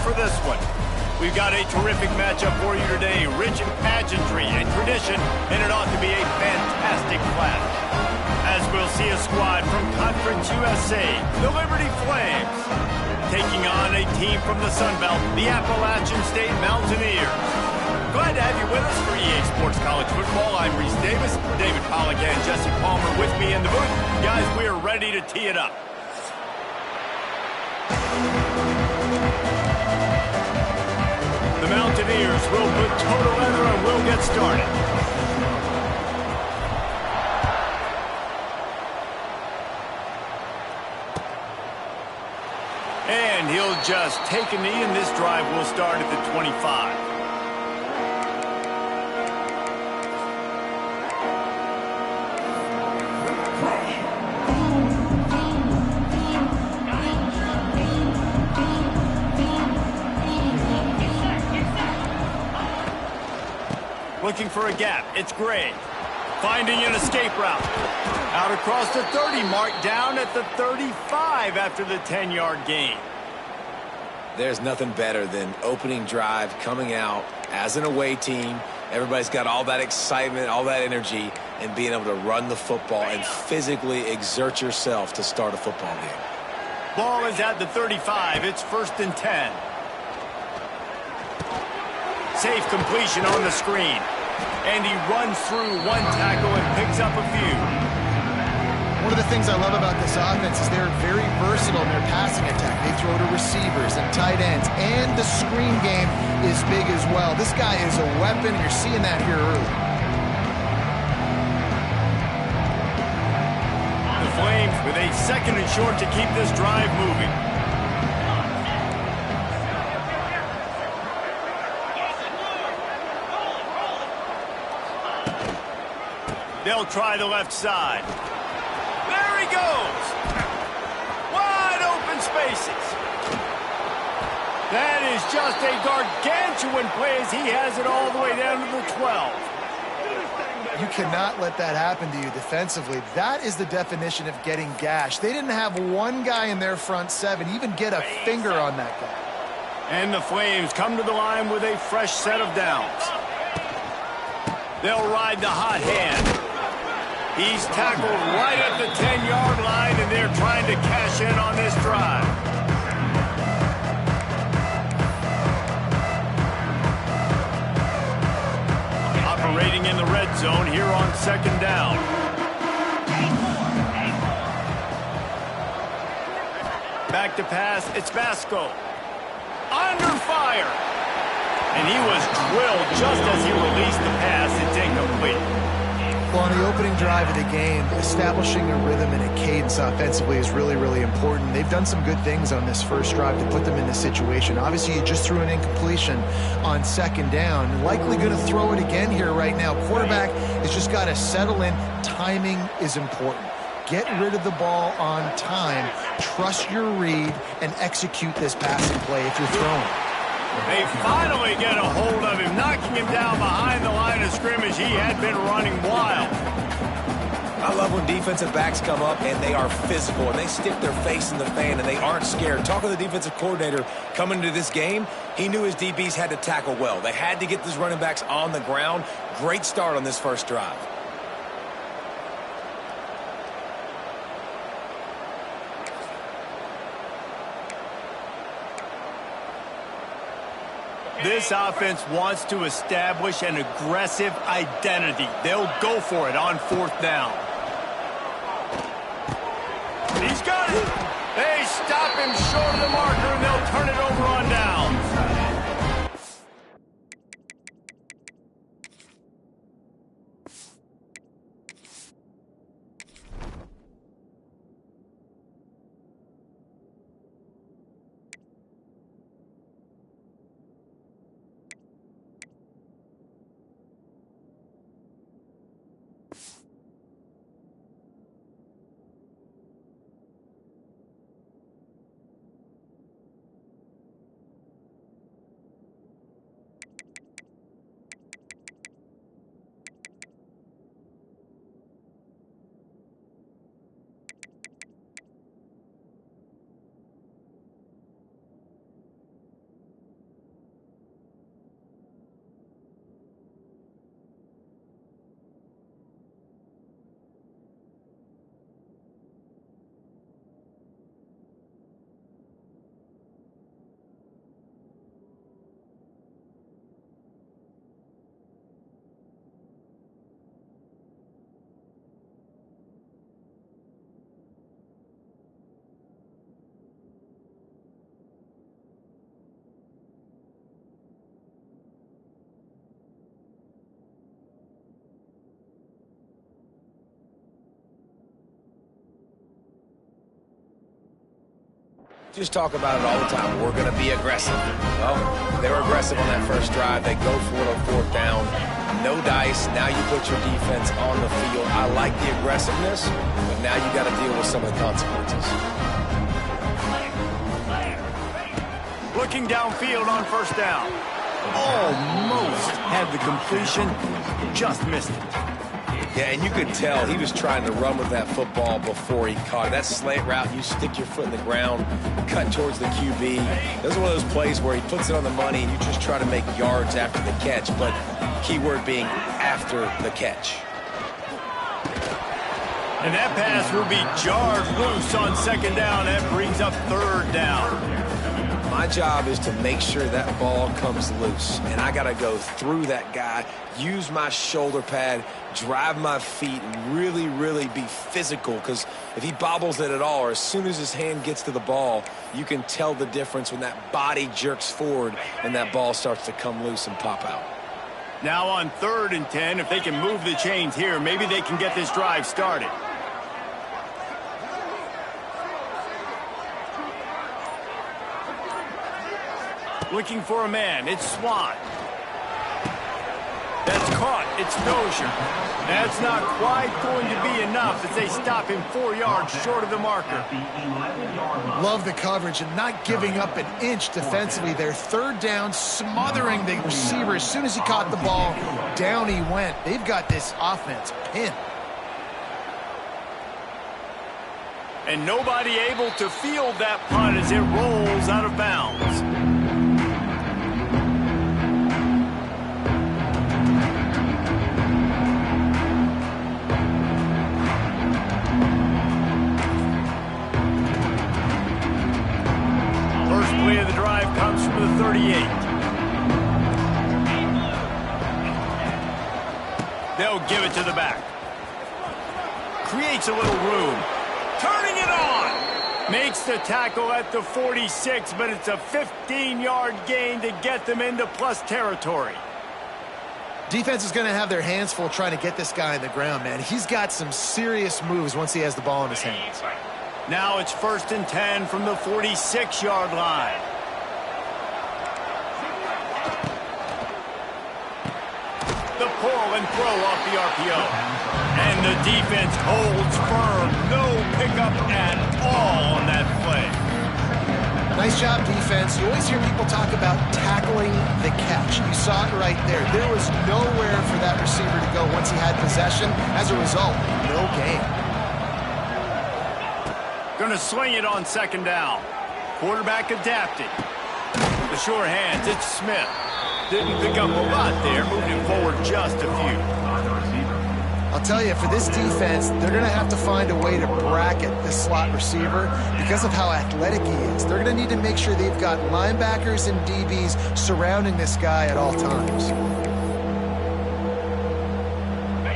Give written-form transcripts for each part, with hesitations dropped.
for this one. We've got a terrific matchup for you today, rich in pageantry and tradition, and it ought to be a fantastic clash. As we'll see a squad from Conference USA, the Liberty Flames, taking on a team from the Sun Belt, the Appalachian State Mountaineers. Glad to have you with us for EA Sports College Football. I'm Reese Davis, David Pollack and Jesse Palmer with me in the booth. Guys, we are ready to tee it up. The Mountaineers will put toe to leather and we'll get started. And he'll just take a knee, and this drive will start at the 25. Looking for a gap. It's Gray. Finding an escape route. Out across the 30 mark, down at the 35 after the 10-yard gain. There's nothing better than opening drive, coming out as an away team. Everybody's got all that excitement, all that energy, and being able to run the football and physically exert yourself to start a football game. Ball is at the 35. It's 1st and 10. Safe completion on the screen. And he runs through one tackle and picks up a few. One of the things I love about this offense is they're very versatile in their passing attack. They throw to receivers and tight ends, and the screen game is big as well. This guy is a weapon. You're seeing that here early. The Flames with a 2nd and short to keep this drive moving. They'll try the left side. There he goes. Wide open spaces. That is just a gargantuan play as he has it all the way down to the 12. You cannot let that happen to you defensively. That is the definition of getting gashed. They didn't have one guy in their front 7 even get a finger on that guy. And the Flames come to the line with a fresh set of downs. They'll ride the hot hand. He's tackled right at the 10-yard line, and they're trying to cash in on this drive. Operating in the red zone here on 2nd down. Back to pass, it's Vasco. Under fire. And he was drilled just as he released the pass. It's incomplete. Well, on the opening drive of the game, establishing a rhythm and a cadence offensively is really, really important. They've done some good things on this first drive to put them in this situation. Obviously, you just threw an incompletion on 2nd down. Likely going to throw it again here right now. Quarterback has just got to settle in. Timing is important. Get rid of the ball on time. Trust your read and execute this passing play if you're throwing. They finally get a hold of him, knocking him down behind the line of scrimmage. He had been running wild. I love when defensive backs come up and they are physical and they stick their face in the fan and they aren't scared. Talking to the defensive coordinator coming into this game, he knew his DBs had to tackle well. They had to get these running backs on the ground. Great start on this first drive. This offense wants to establish an aggressive identity. They'll go for it on 4th down. He's got it. They stop him short of the marker, and they'll turn it over on downs. Just talk about it all the time. We're going to be aggressive. Well, they were aggressive on that first drive. They go for it on fourth down. No dice. Now you put your defense on the field. I like the aggressiveness, but now you got to deal with some of the consequences. Looking downfield on first down. Almost had the completion. Just missed it. Yeah, and you could tell he was trying to run with that football before he caught it. That slant route, you stick your foot in the ground, cut towards the QB. This is one of those plays where he puts it on the money and you just try to make yards after the catch, but key word being after the catch. And that pass will be jarred loose on second down. That brings up third down. My job is to make sure that ball comes loose, and I got to go through that guy, use my shoulder pad, drive my feet, and really, really be physical, because if he bobbles it at all, or as soon as his hand gets to the ball, you can tell the difference when that body jerks forward and that ball starts to come loose and pop out. Now on 3rd and 10, if they can move the chains here, maybe they can get this drive started. Looking for a man. It's Swann. That's caught. It's Dozier. That's not quite going to be enough as they stop him 4 yards short of the marker. Love the coverage and not giving up an inch defensively. Their 3rd down, smothering the receiver. As soon as he caught the ball, down he went. They've got this offense pinned. And nobody able to field that punt as it rolls out of bounds. Play of the drive comes from the 38. They'll give it to the back. Creates a little room. Turning it on. Makes the tackle at the 46, but it's a 15-yard gain to get them into plus territory. Defense is going to have their hands full trying to get this guy on the ground, man. He's got some serious moves once he has the ball in his hands. Now it's 1st and 10 from the 46-yard line. The pull and throw off the RPO. And the defense holds firm. No pickup at all on that play. Nice job, defense. You always hear people talk about tackling the catch. You saw it right there. There was nowhere for that receiver to go once he had possession. As a result, no gain. Gonna swing it on 2nd down. Quarterback adapted. The sure hands, it's Smith. Didn't pick up a lot there, moving forward just a few. I'll tell you, for this defense, they're going to have to find a way to bracket this slot receiver because of how athletic he is. They're going to need to make sure they've got linebackers and DBs surrounding this guy at all times.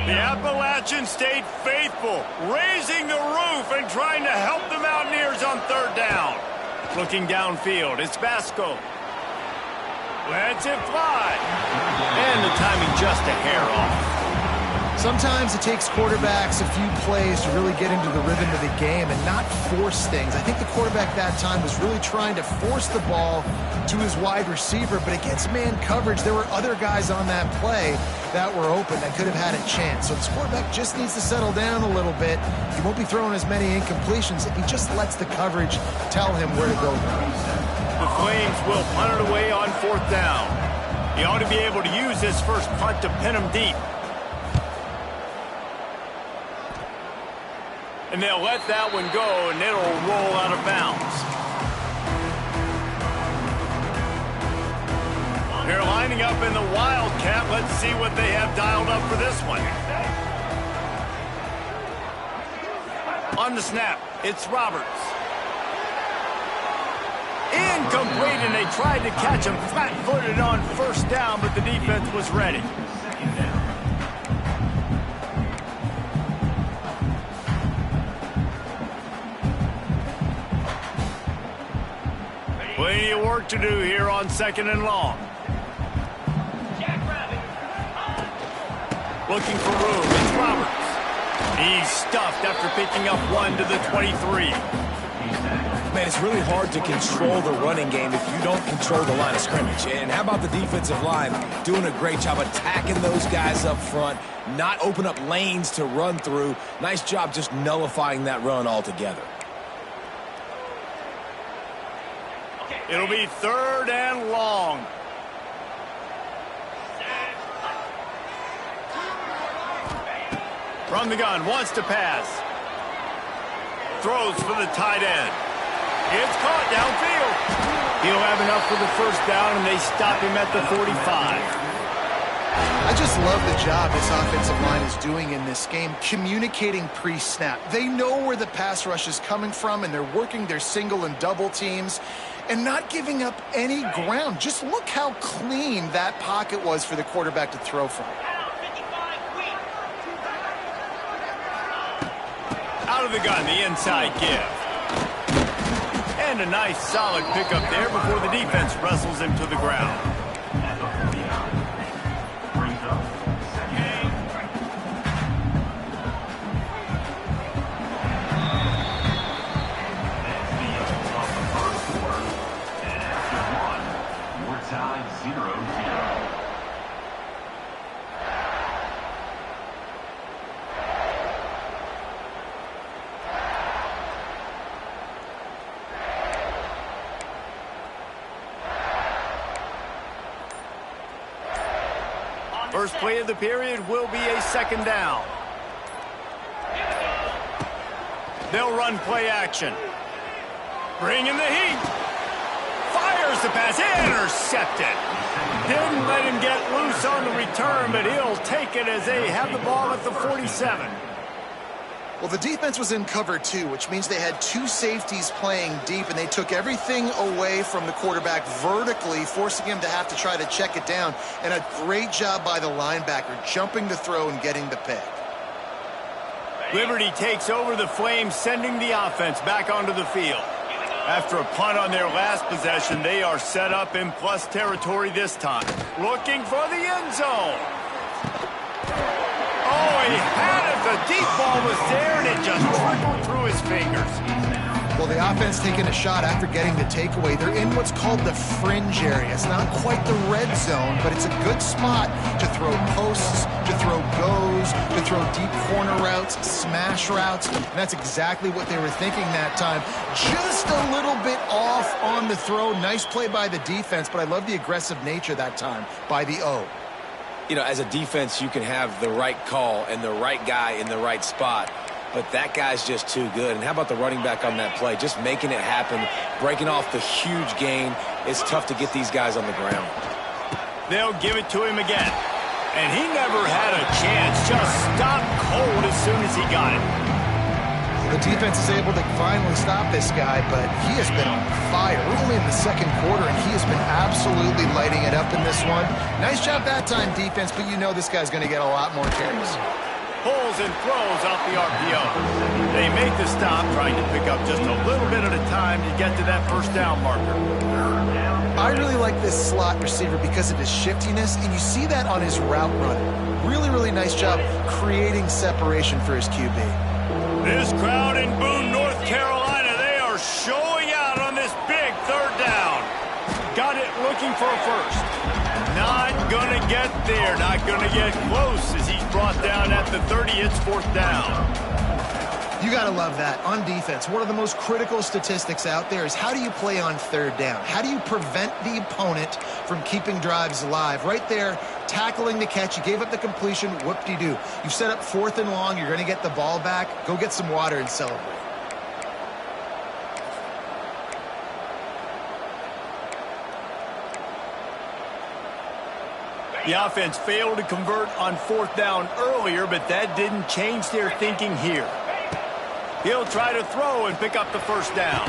The Appalachians stayed faithful, raising the roof and trying to help the Mountaineers on 3rd down. Looking downfield, it's Vasco. Lets it fly. And the timing just a hair off. Sometimes it takes quarterbacks a few plays to really get into the rhythm of the game and not force things. I think the quarterback that time was really trying to force the ball to his wide receiver, but against man coverage, there were other guys on that play that were open that could have had a chance. So this quarterback just needs to settle down a little bit. He won't be throwing as many incompletions if he just lets the coverage tell him where to go. The Flames will punt it away on 4th down. He ought to be able to use this first punt to pin him deep. And they'll let that one go, and it'll roll out of bounds. They're lining up in the Wildcat. Let's see what they have dialed up for this one. On the snap, it's Roberts. Incomplete, and they tried to catch him flat-footed on 1st down, but the defense was ready. Plenty of work to do here on 2nd and long. Looking for room, it's Roberts. He's stuffed after picking up 1 to the 23. Man, it's really hard to control the running game if you don't control the line of scrimmage. And how about the defensive line doing a great job attacking those guys up front, not open up lanes to run through. Nice job just nullifying that run altogether. It'll be 3rd and long. From the gun, wants to pass. Throws for the tight end. It's caught downfield. He'll have enough for the first down, and they stop him at the 45. I just love the job this offensive line is doing in this game, communicating pre-snap. They know where the pass rush is coming from, and they're working their single and double teams and not giving up any ground. Just look how clean that pocket was for the quarterback to throw from. Out of the gun, the inside give. And a nice solid pickup there before the defense wrestles him to the ground. First play of the period will be a 2nd down. They'll run play action. Bring in the heat. Fires the pass. Intercepted. Didn't let him get loose on the return, but he'll take it as they have the ball at the 47. Well, the defense was in cover 2, which means they had 2 safeties playing deep, and they took everything away from the quarterback vertically, forcing him to have to try to check it down. And a great job by the linebacker, jumping the throw and getting the pick. Liberty takes over the Flames, sending the offense back onto the field. After a punt on their last possession, they are set up in plus territory this time. Looking for the end zone. Oh, he had it. The deep ball was there, and it just trickled through his fingers. Well, the offense taking a shot after getting the takeaway. They're in what's called the fringe area. It's not quite the red zone, but it's a good spot to throw posts, to throw goes, to throw deep corner routes, smash routes. And that's exactly what they were thinking that time. Just a little bit off on the throw. Nice play by the defense, but I love the aggressive nature that time by the O. You know, as a defense, you can have the right call and the right guy in the right spot, but that guy's just too good. And how about the running back on that play? Just making it happen, breaking off the huge gain. It's tough to get these guys on the ground. They'll give it to him again. And he never had a chance. Just stopped cold as soon as he got it. The defense is able to finally stop this guy, but he has been on fire. We're only in the 2nd quarter, and he has been absolutely lighting it up in this one. Nice job that time, defense, but you know this guy's going to get a lot more carries. Pulls and throws off the RPO. They make the stop, trying to pick up just a little bit at a time to get to that first down marker. I really like this slot receiver because of his shiftiness, and you see that on his route run. Really, really nice job creating separation for his QB. This crowd in Boone, North Carolina, they are showing out on this big 3rd down. Got it looking for a first. Not going to get there. Not going to get close as he's brought down at the 30. It's 4th down. You got to love that. On defense, one of the most critical statistics out there is how do you play on 3rd down? How do you prevent the opponent from keeping drives alive? Right there, tackling the catch. You gave up the completion. Whoop-de-doo. You've set up 4th and long. You're going to get the ball back. Go get some water and celebrate. The offense failed to convert on 4th down earlier, but that didn't change their thinking here. He'll try to throw and pick up the first down.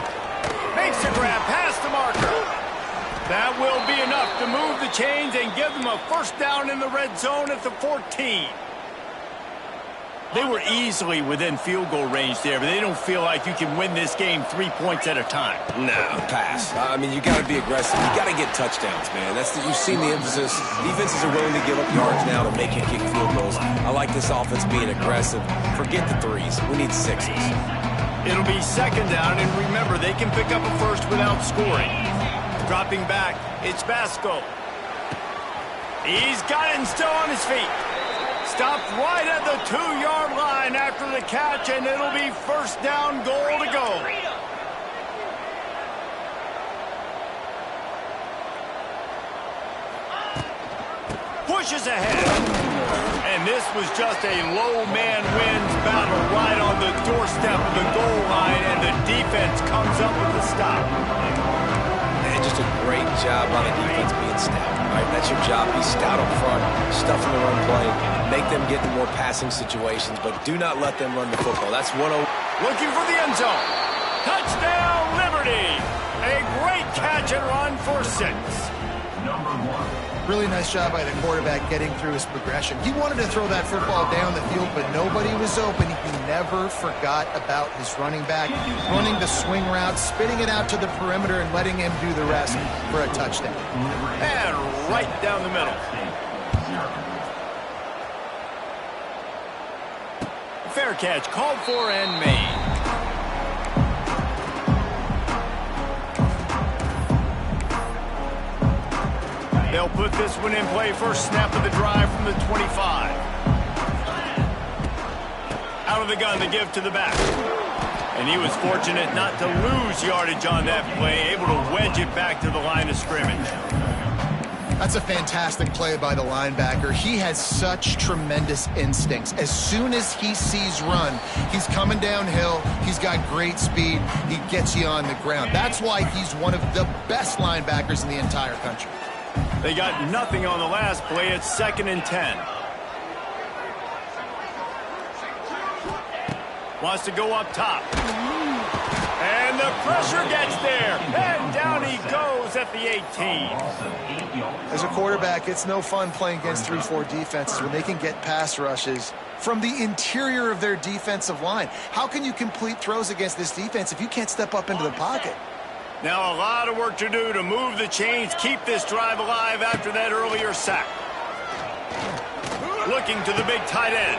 Makes a grab past the marker. That will be enough to move the chains and give them a first down in the red zone at the 14. They were easily within field goal range there, but they don't feel like you can win this game 3 points at a time. No, pass. I mean, you got to be aggressive. You got to get touchdowns, man. You've seen the emphasis. Defenses are willing to give up yards now to make you kick field goals. I like this offense being aggressive. Forget the 3s. We need 6s. It'll be second down, and remember, they can pick up a first without scoring. Dropping back, it's Basco. He's got it and still on his feet. Stopped right at the 2-yard line after the catch, and it'll be first down, goal to go. Pushes ahead. And this was just a low man wins battle right on the doorstep of the goal line, and the defense comes up with the stop. And just a great job by the defense being stout. Right? That's your job. Be stout up front, stuff in the run play, make them get in more passing situations, but do not let them run the football. That's 1-0. Looking for the end zone. Touchdown, Liberty. A great catch and run for 6. Really nice job by the quarterback getting through his progression. He wanted to throw that football down the field, but nobody was open. He never forgot about his running back, running the swing route, spitting it out to the perimeter, and letting him do the rest for a touchdown. And right down the middle. Fair catch, called for and made. They'll put this one in play first snap of the drive from the 25. Out of the gun to give to the back. And he was fortunate not to lose yardage on that play, able to wedge it back to the line of scrimmage. That's a fantastic play by the linebacker. He has such tremendous instincts. As soon as he sees run, he's coming downhill. He's got great speed. He gets you on the ground. That's why he's one of the best linebackers in the entire country. They got nothing on the last play. It's 2nd and 10. Wants to go up top. And the pressure gets there. And down he goes at the 18. As a quarterback, it's no fun playing against 3-4 defenses when they can get pass rushes from the interior of their defensive line. How can you complete throws against this defense if you can't step up into the pocket? Now a lot of work to do to move the chains, keep this drive alive after that earlier sack. Looking to the big tight end.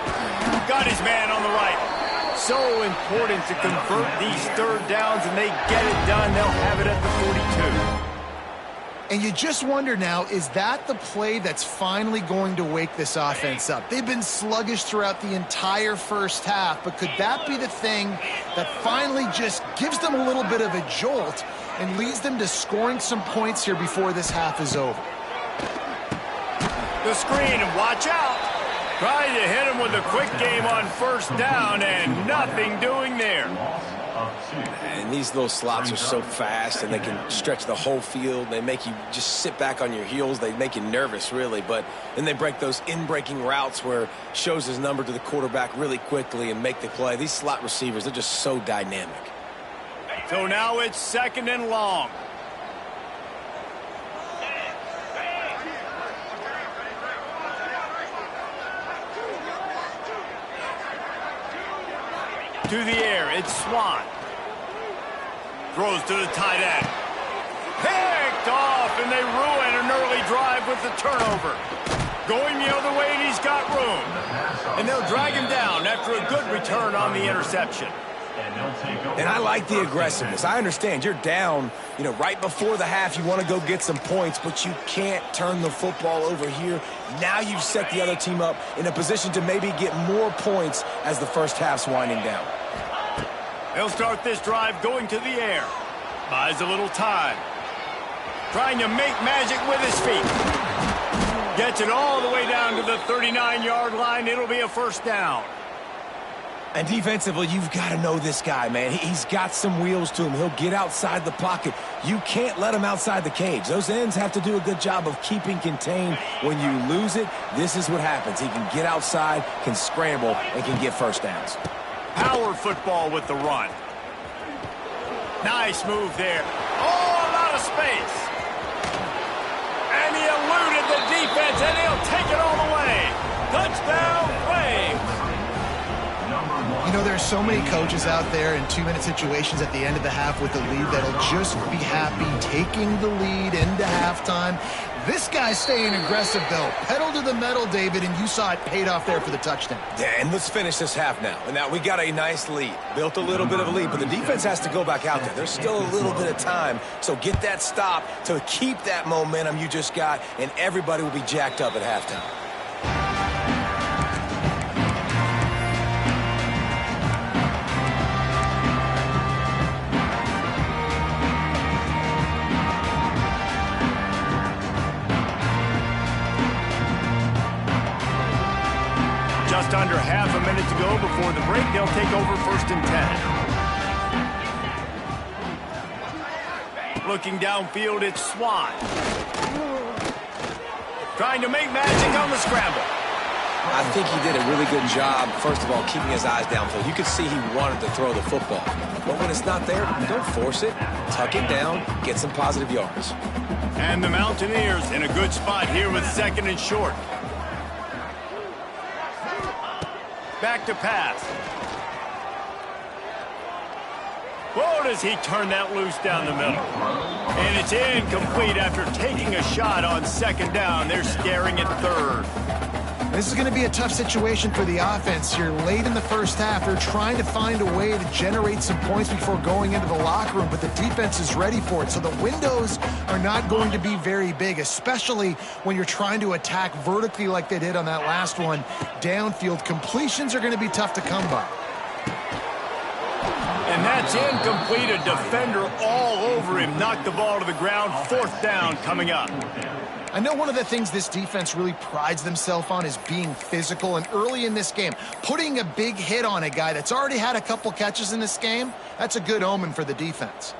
Got his man on the right. So important to convert these third downs, and they get it done. They'll have it at the 42. And you just wonder now, is that the play that's finally going to wake this offense up? They've been sluggish throughout the entire first half, but could that be the thing that finally just gives them a little bit of a jolt and leads them to scoring some points here before this half is over? The screen, and watch out. Trying to hit him with a quick game on first down, and nothing doing there. And these little slots are so fast, and they can stretch the whole field. They make you just sit back on your heels. They make you nervous, really. But then they break those in-breaking routes where shows his number to the quarterback really quickly and make the play. These slot receivers, they're just so dynamic. So now it's 2nd and long. To the air, it's Swan. Throws to the tight end. Picked off, and they ruin an early drive with the turnover. Going the other way, and he's got room. And they'll drag him down after a good return on the interception. And I like the aggressiveness. I understand you're down, right before the half. You want to go get some points, but you can't turn the football over here. Now you've set the other team up in a position to maybe get more points as the first half's winding down. They'll start this drive going to the air. Buys a little time. Trying to make magic with his feet. Gets it all the way down to the 39-yard line. It'll be a first down. And defensively, you've got to know this guy, man. He's got some wheels to him. He'll get outside the pocket. You can't let him outside the cage. Those ends have to do a good job of keeping contained. When you lose it, this is what happens. He can get outside, can scramble, and can get first downs. Power football with the run. Nice move there. Oh, a lot of space. And he eluded the defense, and he'll take it all the way. Touchdown, Braves. There's so many coaches out there in 2-minute situations at the end of the half with the lead that'll just be happy taking the lead into halftime. This guy's staying aggressive, though. Pedal to the metal, David, and you saw it paid off there for the touchdown. Yeah, and let's finish this half now. And now we got a nice lead. Built a little bit of a lead, but the defense has to go back out there. There's still a little bit of time. So get that stop to keep that momentum you just got, and everybody will be jacked up at halftime. Just under half a minute to go before the break. They'll take over 1st and 10. Looking downfield, it's Swann. Trying to make magic on the scramble. I think he did a really good job, first of all, keeping his eyes downfield. You could see he wanted to throw the football. But when it's not there, don't force it. Tuck it down, get some positive yards. And the Mountaineers in a good spot here with 2nd and short. Back to pass. Whoa, does he turn that loose down the middle. And it's incomplete after taking a shot on 2nd down. They're staring at 3rd. This is going to be a tough situation for the offense here. Late in the first half, they're trying to find a way to generate some points before going into the locker room, but the defense is ready for it. So the windows are not going to be very big, especially when you're trying to attack vertically like they did on that last one. Downfield completions are going to be tough to come by. And that's incomplete. A defender all over him. Knocked the ball to the ground. 4th down coming up. I know one of the things this defense really prides themselves on is being physical, and early in this game, putting a big hit on a guy that's already had a couple catches in this game, that's a good omen for the defense.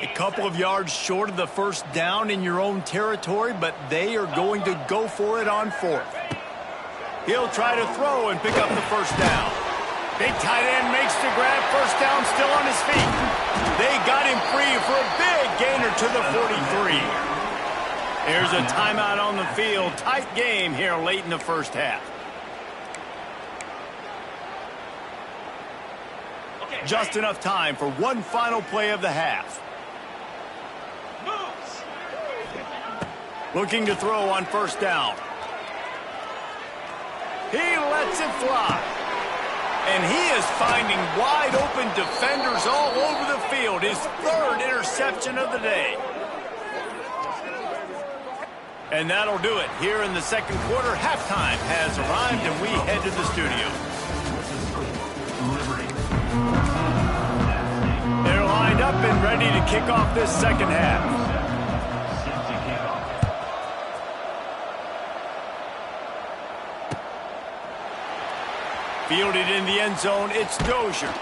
A couple of yards short of the 1st down in your own territory, but they are going to go for it on 4th. He'll try to throw and pick up the 1st down. Big tight end makes the grab. 1st down, still on his feet. They got him free for a big gainer to the 43. There's a timeout on the field. Tight game here late in the 1st half. Just enough time for one final play of the half. Looking to throw on 1st down. He lets it fly. And he is finding wide open defenders all over the field. His 3rd interception of the day. And that'll do it here in the 2nd quarter. Halftime has arrived and we head to the studio. They're lined up and ready to kick off this 2nd half. Fielded in the end zone, it's Dozier.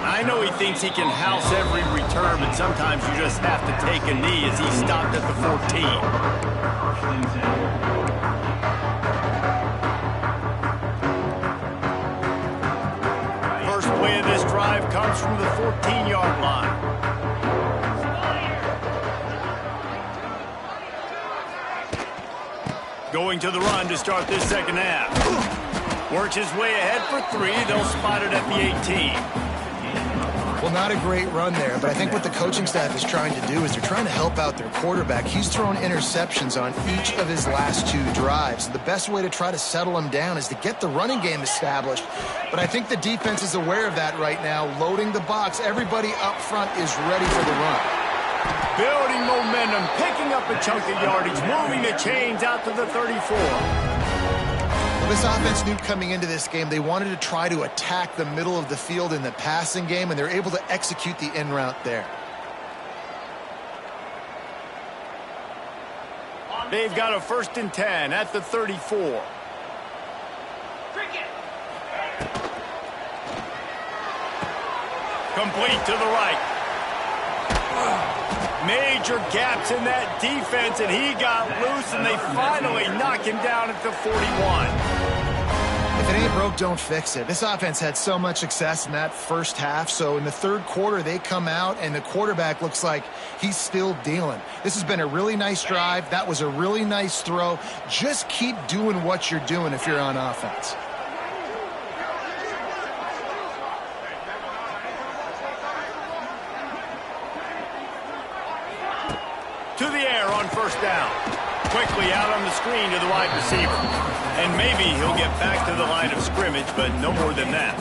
I know he thinks he can house every return, but sometimes you just have to take a knee as he stopped at the 14. First play of this drive comes from the 14-yard line. Going to the run to start this 2nd half. Works his way ahead for 3. They'll spot it at the 18. Well, not a great run there, but I think what the coaching staff is trying to do is they're trying to help out their quarterback. He's thrown interceptions on each of his last 2 drives. The best way to try to settle him down is to get the running game established. But I think the defense is aware of that right now, loading the box. Everybody up front is ready for the run. Building momentum, picking up a chunk of yardage, moving the chains out to the 34. This offense knew coming into this game they wanted to try to attack the middle of the field in the passing game, and they're able to execute the in route there. They've got a 1st and 10 at the 34. Complete to the right. Major gaps in that defense, and he got loose, and they finally knock him down at the 41. If it ain't broke, don't fix it. This offense had so much success in that 1st half, so in the 3rd quarter, they come out, and the quarterback looks like he's still dealing. This has been a really nice drive. That was a really nice throw. Just keep doing what you're doing if you're on offense. To the air on first down. Quickly out on the screen to the wide receiver. And maybe he'll get back to the line of scrimmage, but no more than that.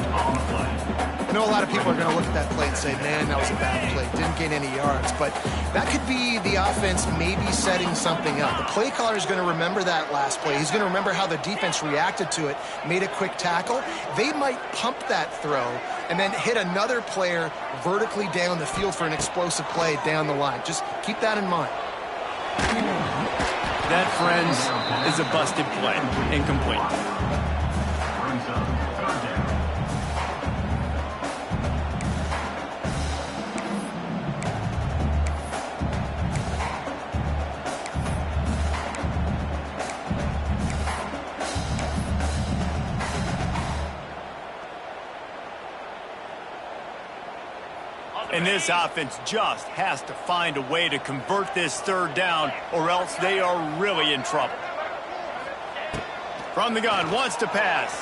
I know a lot of people are going to look at that play and say, man, that was a bad play. Didn't gain any yards. But that could be the offense maybe setting something up. The play caller is going to remember that last play. He's going to remember how the defense reacted to it, made a quick tackle. They might pump that throw and then hit another player vertically down the field for an explosive play down the line. Just keep that in mind. That, friends, is a busted play. Incomplete. And this offense just has to find a way to convert this third down, or else they are really in trouble. From the gun, wants to pass.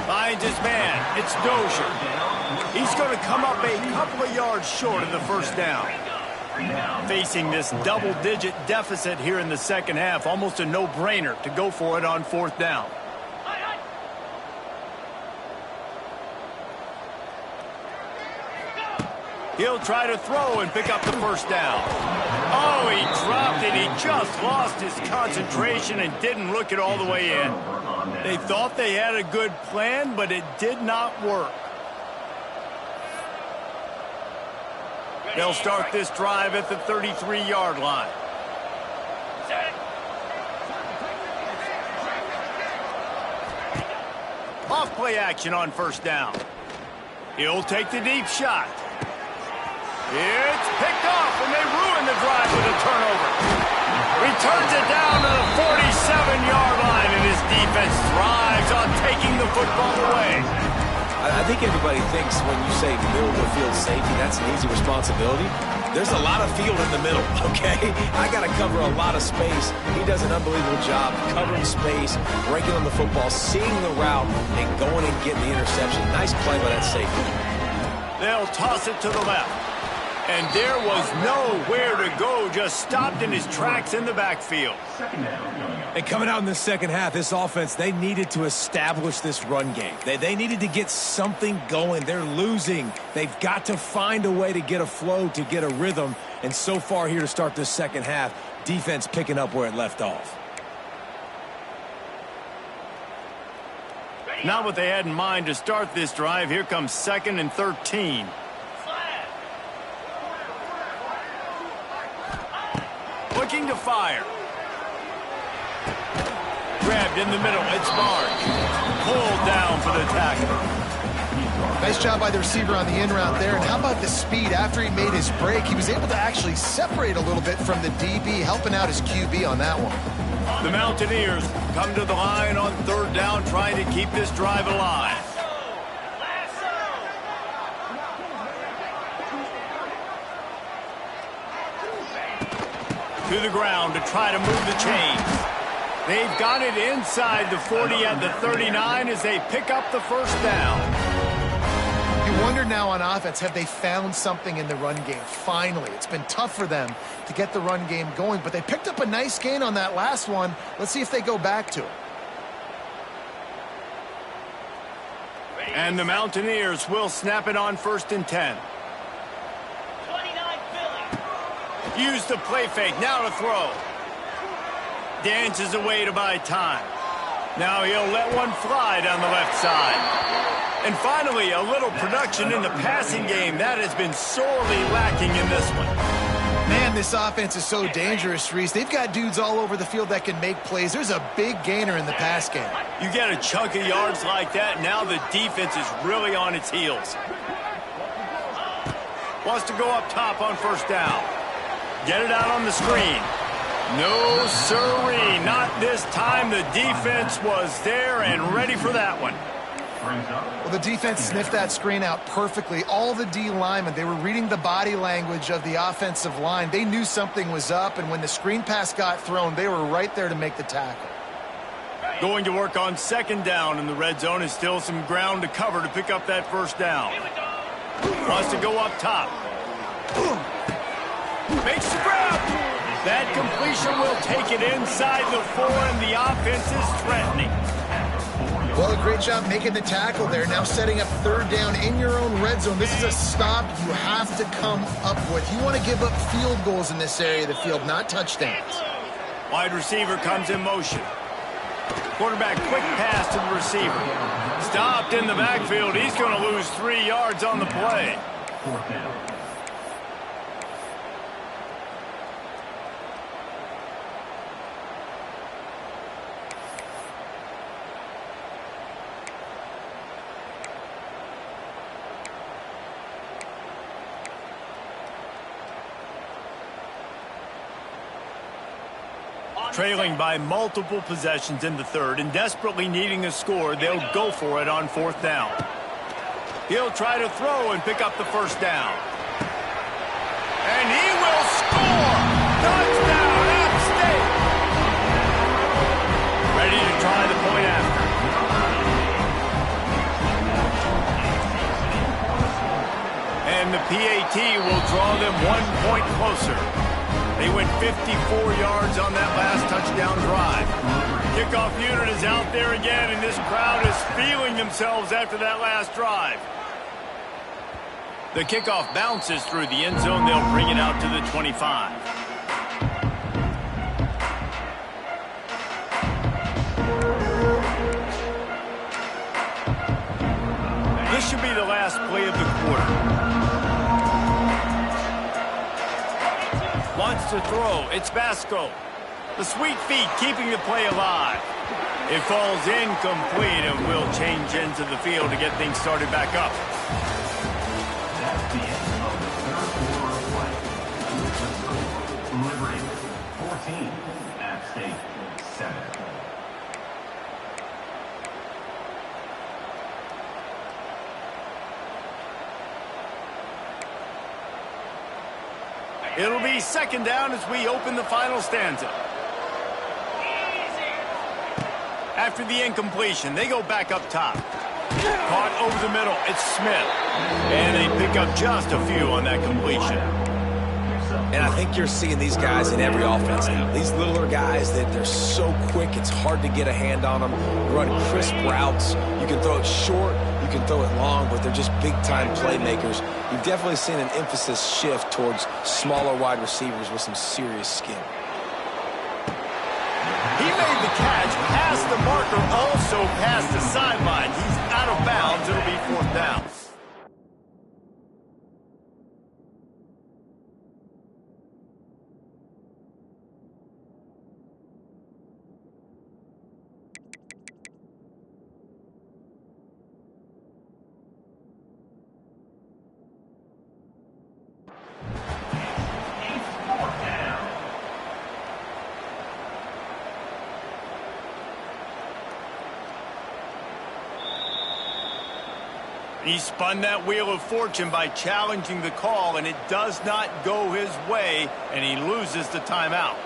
Finds his man. It's Dozier. He's going to come up a couple of yards short of the first down. Facing this double-digit deficit here in the second half, almost a no-brainer to go for it on fourth down. He'll try to throw and pick up the first down. Oh, he dropped it. He just lost his concentration and didn't look it all the way in. They thought they had a good plan, but it did not work. They'll start this drive at the 33-yard line. Off play action on first down. He'll take the deep shot. It's picked off, and they ruin the drive with a turnover. Returns it down to the 47-yard line, and his defense thrives on taking the football away. I think everybody thinks when you say middle of the field safety, that's an easy responsibility. There's a lot of field in the middle, okay? I got to cover a lot of space. He does an unbelievable job covering space, breaking on the football, seeing the route, and going and getting the interception. Nice play by that safety. They'll toss it to the left. And there was nowhere to go, just stopped in his tracks in the backfield. And coming out in the second half, this offense, they needed to establish this run game. They needed to get something going. They're losing. They've got to find a way to get a flow, to get a rhythm. And so far here to start this second half, defense picking up where it left off. Not what they had in mind to start this drive. Here comes 2nd and 13. Looking to fire. Grabbed in the middle. It's Barnes. Pulled down for the tackle. Nice job by the receiver on the in route there. And how about the speed? After he made his break, he was able to actually separate a little bit from the DB, helping out his QB on that one. The Mountaineers come to the line on third down, trying to keep this drive alive. To the ground to try to move the chains. They've got it inside the 40 at the 39 as they pick up the first down. You wonder now on offense, have they found something in the run game? Finally, it's been tough for them to get the run game going, but they picked up a nice gain on that last one. Let's see if they go back to it. And the Mountaineers will snap it on 1st and 10. Use the play fake. Now to throw. Dances away to buy time. Now he'll let one fly down the left side. And finally, a little production in the passing game. That has been sorely lacking in this one. Man, this offense is so dangerous, Reese. They've got dudes all over the field that can make plays. There's a big gainer in the pass game. You get a chunk of yards like that, now the defense is really on its heels. Wants to go up top on first down. Get it out on the screen. No, sirree, not this time. The defense was there and ready for that one. Well, the defense sniffed that screen out perfectly. All the D linemen, they were reading the body language of the offensive line. They knew something was up, and when the screen pass got thrown, they were right there to make the tackle. Going to work on 2nd down in the red zone. Is still some ground to cover to pick up that first down. Wants to go up top. Makes the grab. That completion will take it inside the 4, and the offense is threatening. Well, great job making the tackle there. Now setting up third down in your own red zone. This is a stop you have to come up with. You want to give up field goals in this area of the field, not touchdowns. Wide receiver comes in motion. Quarterback quick pass to the receiver. Stopped in the backfield. He's going to lose 3 yards on the play. Fourth down. Trailing by multiple possessions in the third and desperately needing a score, they'll go for it on fourth down. He'll try to throw and pick up the first down. And he will score! Touchdown, App State! Ready to try the point after. And the PAT will draw them 1 point closer. They went 54 yards on that last touchdown drive. Kickoff unit is out there again, and this crowd is feeling themselves after that last drive. The kickoff bounces through the end zone. They'll bring it out to the 25. This should be the last play of the quarter. Wants to throw. It's Basco. The sweet feet keeping the play alive. It falls incomplete and will change into the field to get things started back up. That's the end of the third quarter of play. Liberty 14, App State 7. It'll be second down as we open the final stanza. After the incompletion, they go back up top. Caught over the middle, it's Smith. And they pick up just a few on that completion. And I think you're seeing these guys in every offense now. These littler guys, they're so quick, it's hard to get a hand on them. Run crisp routes. You can throw it short, you can throw it long, but they're just big-time playmakers. You've definitely seen an emphasis shift towards smaller wide receivers with some serious skill. He made the catch past the marker, also past the sideline. He's out of bounds. It'll be fourth down. He spun that wheel of fortune by challenging the call, and it does not go his way, and he loses the timeout.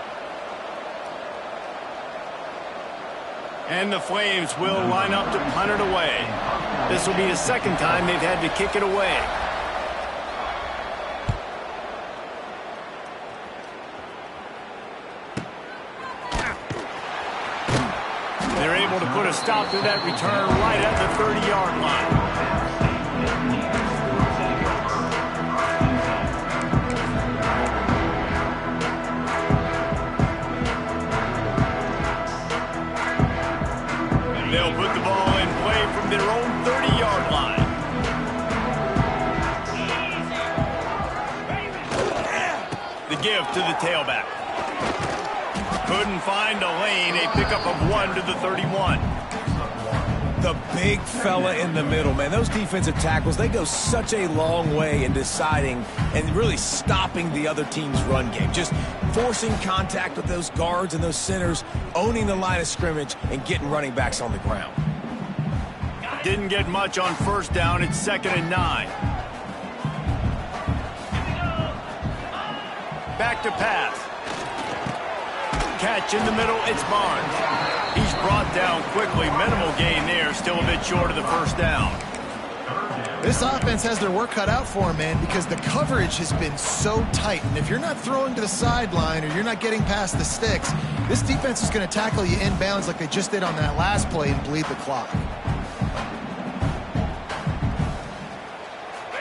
And the Flames will line up to punt it away. This will be the second time they've had to kick it away. They're able to put a stop to that return right at the 30-yard line. They'll put the ball in play from their own 30-yard line. The give to the tailback. Couldn't find a lane. A pickup of 1 to the 31. The big fella in the middle, man. Those defensive tackles, they go such a long way in deciding and really stopping the other team's run game. Just forcing contact with those guards and those centers, owning the line of scrimmage, and getting running backs on the ground. Didn't get much on first down. It's 2nd and 9. Back to pass. Catch in the middle, it's Barnes. He's brought down quickly. Minimal gain there, still a bit short of the first down. Third down. This offense has their work cut out for them, man, because the coverage has been so tight. And if you're not throwing to the sideline or you're not getting past the sticks, this defense is going to tackle you inbounds like they just did on that last play and bleed the clock.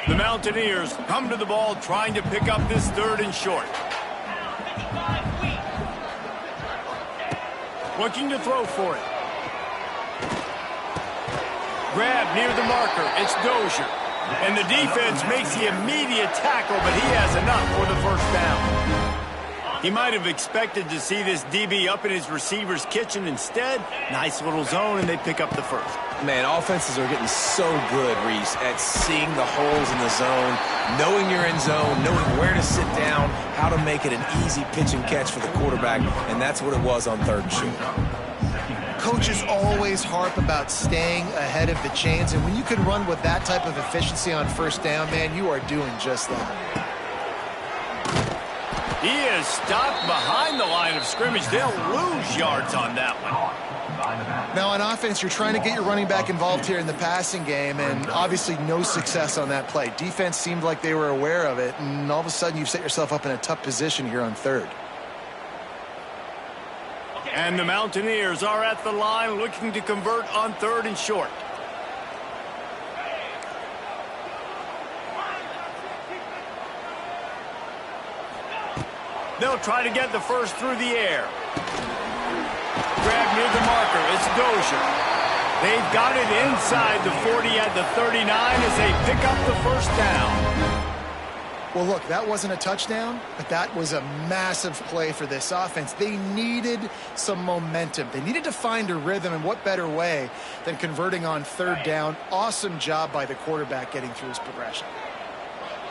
The Mountaineers come to the ball trying to pick up this 3rd and short. Looking to throw for it. Grab near the marker. It's Dozier. And the defense makes the immediate tackle, but he has enough for the 1st down. He might have expected to see this DB up in his receiver's kitchen. Instead, nice little zone, and they pick up the 1st. Man, offenses are getting so good, Reese, at seeing the holes in the zone, knowing you're in zone, knowing where to sit down, how to make it an easy pitch and catch for the quarterback, and that's what it was on 3rd and short. Coaches always harp about staying ahead of the chains, and when you can run with that type of efficiency on 1st down, man, you are doing just that. He is stopped behind the line of scrimmage. They'll lose yards on that one. Now, on offense, you're trying to get your running back involved here in the passing game, and obviously no success on that play. Defense seemed like they were aware of it, and all of a sudden you've set yourself up in a tough position here on 3rd. And the Mountaineers are at the line looking to convert on 3rd and short. They'll try to get the 1st through the air. Grab near the marker. It's Dozier. They've got it inside the 40 at the 39 as they pick up the 1st down. Well, look, that wasn't a touchdown, but that was a massive play for this offense. They needed some momentum. They needed to find a rhythm, and what better way than converting on 3rd down. Awesome job by the quarterback getting through his progression.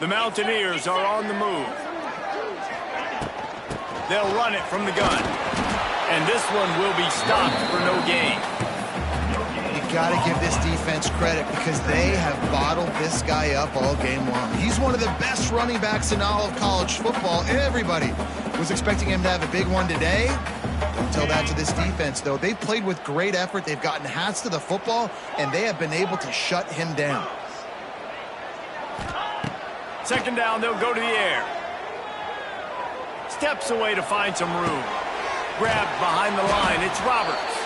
The Mountaineers are on the move. They'll run it from the gun. And this one will be stopped for no gain. You got to give this defense credit because they have bottled this guy up all game long. He's one of the best running backs in all of college football. Everybody was expecting him to have a big one today. Don't tell that to this defense, though. They've played with great effort. They've gotten hats to the football, and they have been able to shut him down. 2nd down, they'll go to the air. Steps away to find some room. Grabbed behind the line. It's Roberts.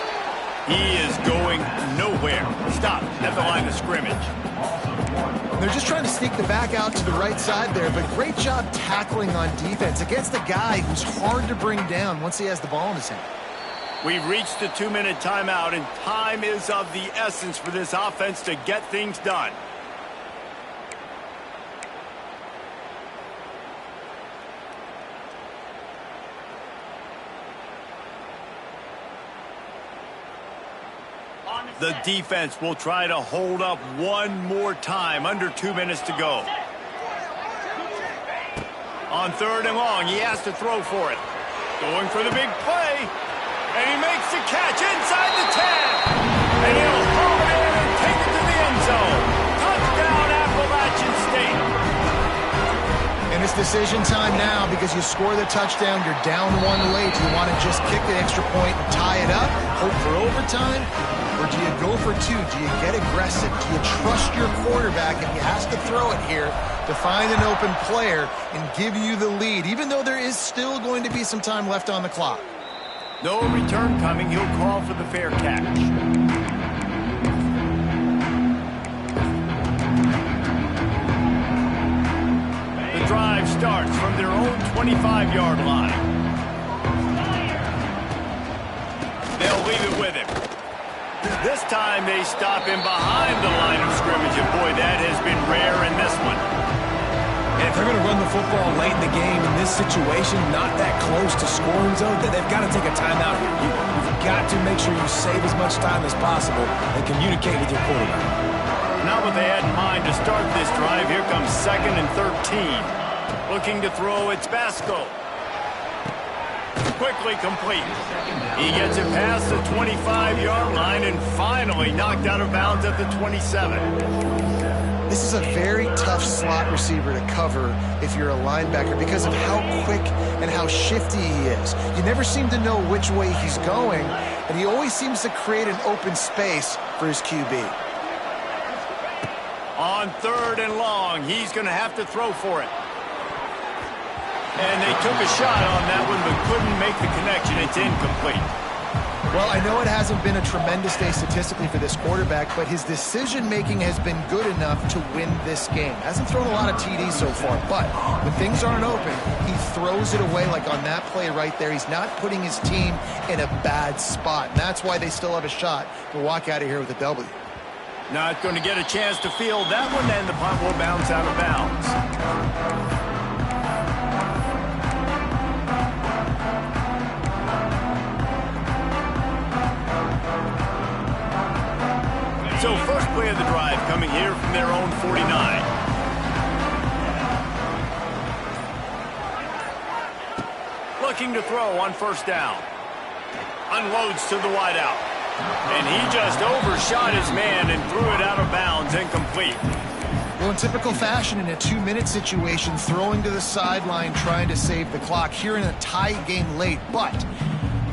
He is going nowhere. Stopped at the line of scrimmage. They're just trying to sneak the back out to the right side there, but great job tackling on defense against a guy who's hard to bring down once he has the ball in his hand. We've reached the 2-minute timeout, and time is of the essence for this offense to get things done. The defense will try to hold up one more time. Under 2 minutes to go. On 3rd and long, he has to throw for it. Going for the big play. And he makes the catch inside the 10. And he'll haul it in and take it to the end zone. Touchdown, Appalachian State. And it's decision time now because you score the touchdown, you're down 1 late. Do you want to just kick the extra point and tie it up, hope for overtime? Or do you go for 2? Do you get aggressive? Do you trust your quarterback if he has to throw it here to find an open player and give you the lead, even though there is still going to be some time left on the clock? No return coming. He'll call for the fair catch. The drive starts from their own 25-yard line. They'll leave it with him. This time they stop him behind the line of scrimmage, and boy, that has been rare in this one. And if they're going to run the football late in the game in this situation, not that close to scoring zone, they've got to take a timeout here. You've got to make sure you save as much time as possible and communicate with your quarterback. Not what they had in mind to start this drive. Here comes 2nd and 13. Looking to throw, it's Basco. Quickly complete. He gets it past the 25-yard line and finally knocked out of bounds at the 27. This is a very tough slot receiver to cover if you're a linebacker because of how quick and how shifty he is. You never seem to know which way he's going, and he always seems to create an open space for his QB. On 3rd and long, he's going to have to throw for it. And they took a shot on that one, but couldn't make the connection. It's incomplete. Well, I know it hasn't been a tremendous day statistically for this quarterback, but his decision-making has been good enough to win this game. Hasn't thrown a lot of TDs so far, but when things aren't open, he throws it away like on that play right there. He's not putting his team in a bad spot, and that's why they still have a shot to walk out of here with a W. Not going to get a chance to field that one, and the punt will bounce out of bounds. So first play of the drive coming here from their own 49. Looking to throw on 1st down. Unloads to the wideout. And he just overshot his man and threw it out of bounds, incomplete. Well, in typical fashion, in a 2-minute situation, throwing to the sideline, trying to save the clock. Here in a tie game late, but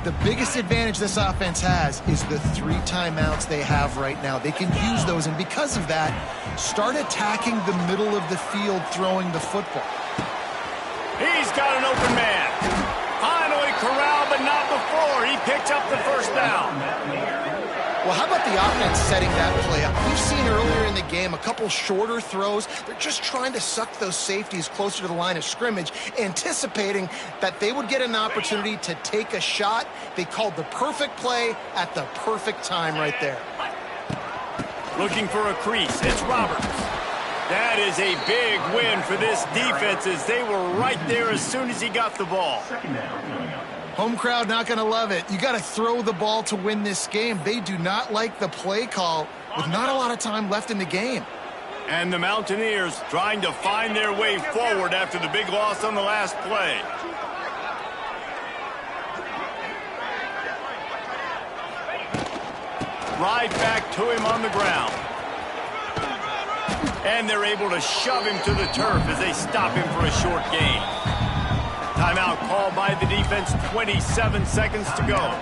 the biggest advantage this offense has is the 3 timeouts they have right now. They can use those, and because of that, start attacking the middle of the field throwing the football. He's got an open man. Finally corralled, but not before. He picked up the 1st down. Well, how about the offense setting that play up? We've seen earlier in the game a couple shorter throws. They're just trying to suck those safeties closer to the line of scrimmage, anticipating that they would get an opportunity to take a shot. They called the perfect play at the perfect time right there. Looking for a crease. It's Roberts. That is a big win for this defense as they were right there as soon as he got the ball. Home crowd not going to love it. You got to throw the ball to win this game. They do not like the play call with not a lot of time left in the game. And the Mountaineers trying to find their way forward after the big loss on the last play. Right back to him on the ground. And they're able to shove him to the turf as they stop him for a short gain. Timeout called by the defense, 27 seconds to go.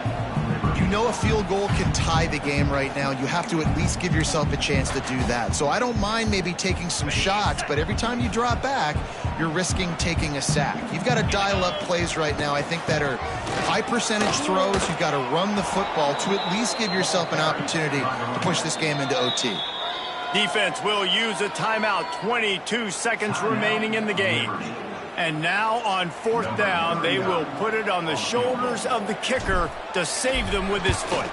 You know a field goal can tie the game right now. You have to at least give yourself a chance to do that. So I don't mind maybe taking some shots, but every time you drop back, you're risking taking a sack. You've got to dial up plays right now, I think, that are high percentage throws. You've got to run the football to at least give yourself an opportunity to push this game into OT. Defense will use a timeout, 22 seconds remaining in the game. And now on 4th down, they will put it on the shoulders of the kicker to save them with his foot.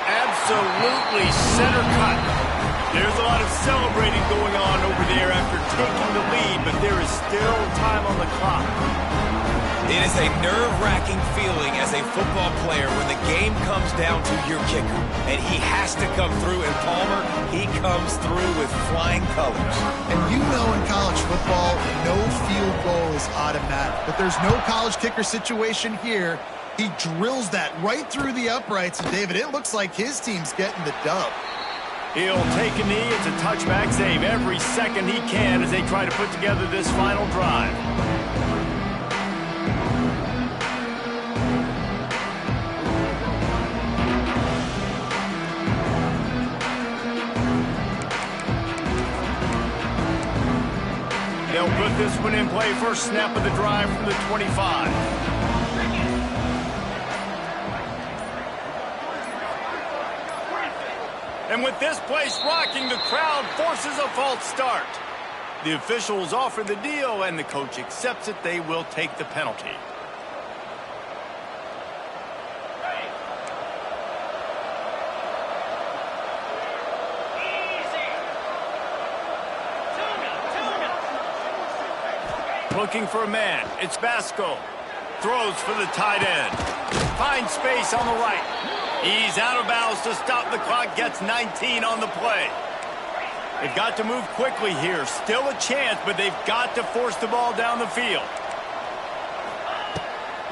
Absolutely center cut. There's a lot of celebrating going on over there after taking the lead, but there is still time on the clock. It is a nerve-wracking feeling as a football player when the game comes down to your kicker, and he has to come through. And Palmer, he comes through with flying colors. And you know in college football, no field goal is automatic. But there's no college kicker situation here. He drills that right through the uprights. And, David, it looks like his team's getting the dub. He'll take a knee. It's a touchback save every second he can as they try to put together this final drive. They'll put this one in play. First snap of the drive from the 25. And with this place rocking, the crowd forces a false start. The officials offer the deal, and the coach accepts it. They will take the penalty. Looking for a man. It's Basco. Throws for the tight end. Finds space on the right. He's out of bounds to stop the clock. Gets 19 on the play. They've got to move quickly here. Still a chance, but they've got to force the ball down the field.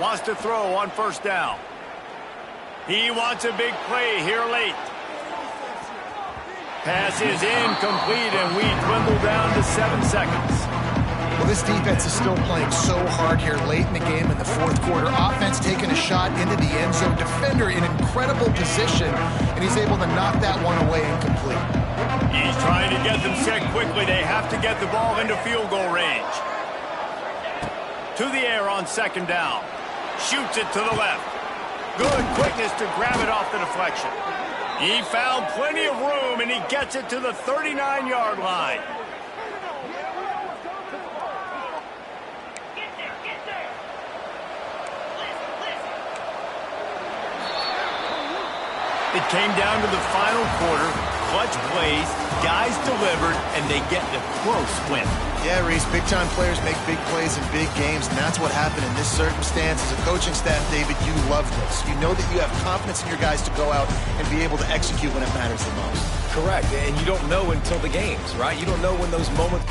Wants to throw on 1st down. He wants a big play here late. Pass is incomplete, and we dwindle down to 7 seconds. Well, this defense is still playing so hard here late in the game in the 4th quarter. Offense taking a shot into the end zone. Defender in incredible position, and he's able to knock that one away incomplete. He's trying to get them set quickly. They have to get the ball into field goal range. To the air on second down. Shoots it to the left. Good quickness to grab it off the deflection. He found plenty of room, and he gets it to the 39-yard line. It came down to the final quarter. Clutch plays, guys delivered, and they get the close win. Yeah, Reese, big-time players make big plays in big games, and that's what happened in this circumstance. As a coaching staff, David, you love this. You know that you have confidence in your guys to go out and be able to execute when it matters the most. Correct, and you don't know until the games, right? You don't know when those moments...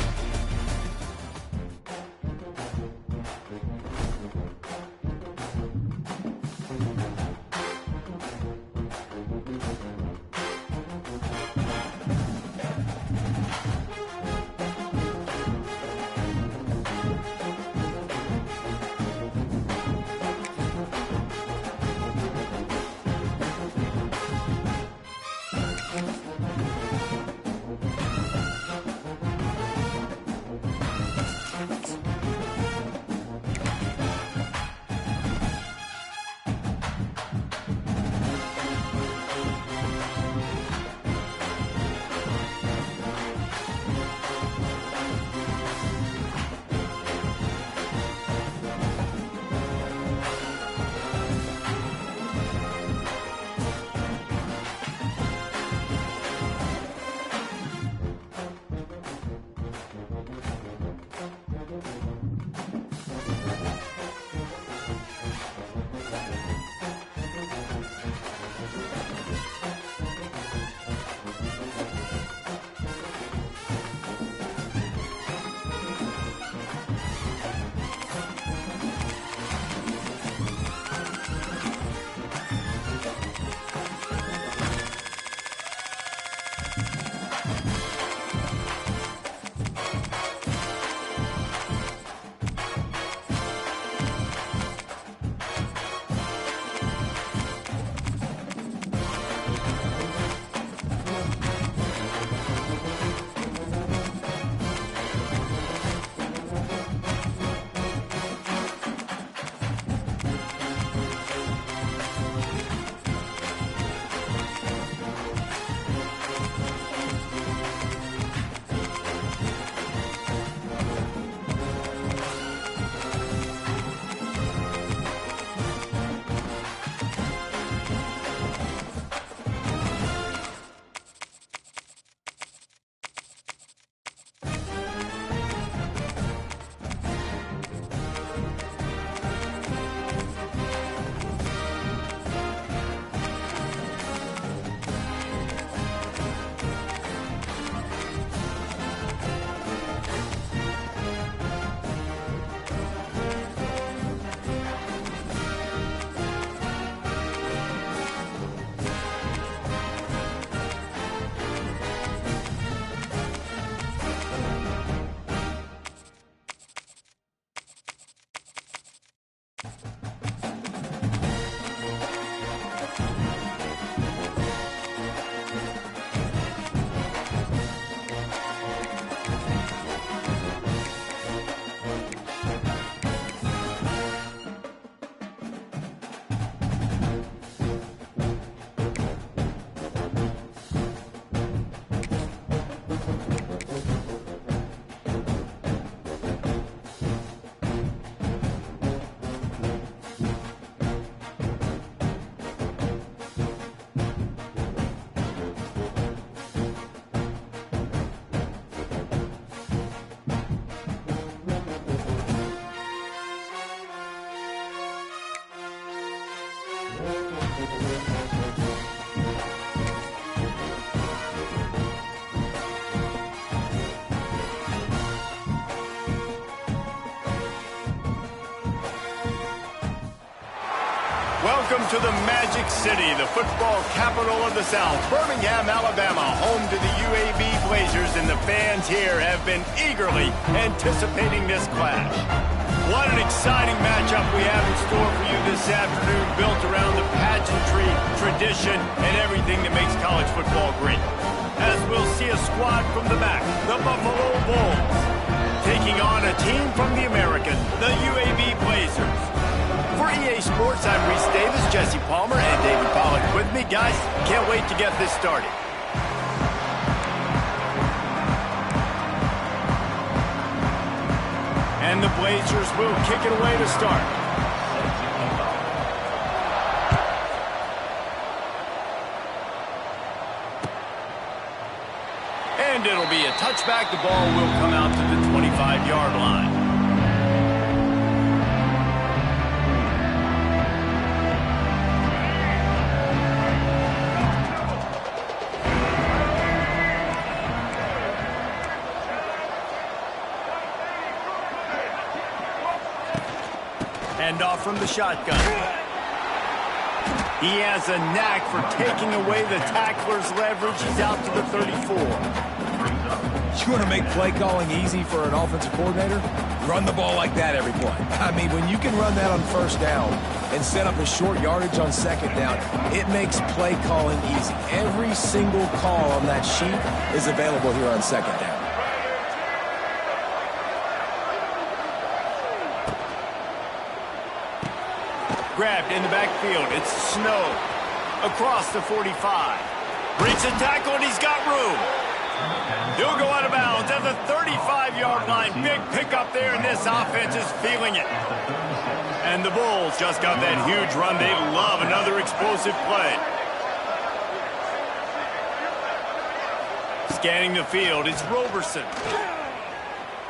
Welcome to the Magic City, the football capital of the South, Birmingham, Alabama, home to the UAB Blazers, and the fans here have been eagerly anticipating this clash. What an exciting matchup we have in store for you this afternoon, built around the pageantry, tradition, and everything that makes college football great. as we'll see a squad from the back, the Buffalo Bulls, taking on a team from the American, the UAB Blazers. For EA Sports, I'm Reese Davis, Jesse Palmer, and David Pollack with me. Guys, can't wait to get this started. And the Blazers will kick it away to start. And it'll be a touchback. The ball will come out to the 25-yard line. Hand off from the shotgun. He has a knack for taking away the tackler's leverage. He's out to the 34. You want to make play calling easy for an offensive coordinator? Run the ball like that every play. I mean, when you can run that on first down and set up a short yardage on second down, it makes play calling easy. Every single call on that sheet is available here on second down. Grabbed in the backfield. It's Snow across the 45. Breaks a tackle, and he's got room. He'll go out of bounds at the 35-yard line. Big pickup there, and this offense is feeling it. And the Bulls just got that huge run. They love another explosive play. Scanning the field, it's Roberson.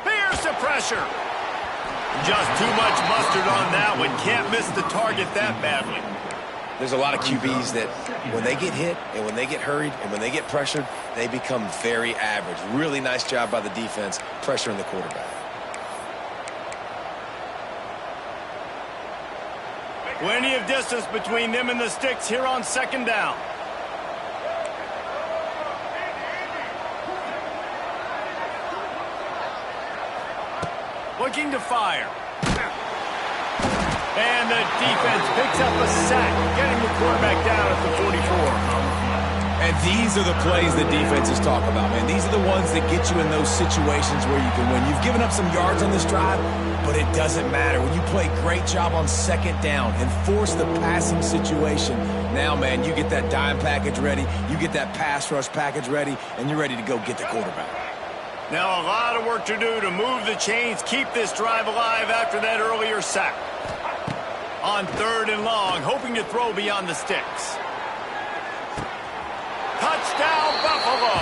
There's the pressure. Just too much mustard on that one. Can't miss the target that badly. There's a lot of QBs that when they get hit and when they get hurried and when they get pressured, they become very average. Really nice job by the defense pressuring the quarterback. Plenty of distance between them and the sticks here on second down. Looking to fire. And the defense picks up a sack, getting the quarterback down at the 44. And these are the plays the defenses talk about, man. These are the ones that get you in those situations where you can win. You've given up some yards on this drive, but it doesn't matter. When you play a great job on second down and force the passing situation, now, man, you get that dime package ready, you get that pass rush package ready, and you're ready to go get the quarterback. Now a lot of work to do to move the chains, keep this drive alive after that earlier sack. On third and long, hoping to throw beyond the sticks. Touchdown, Buffalo.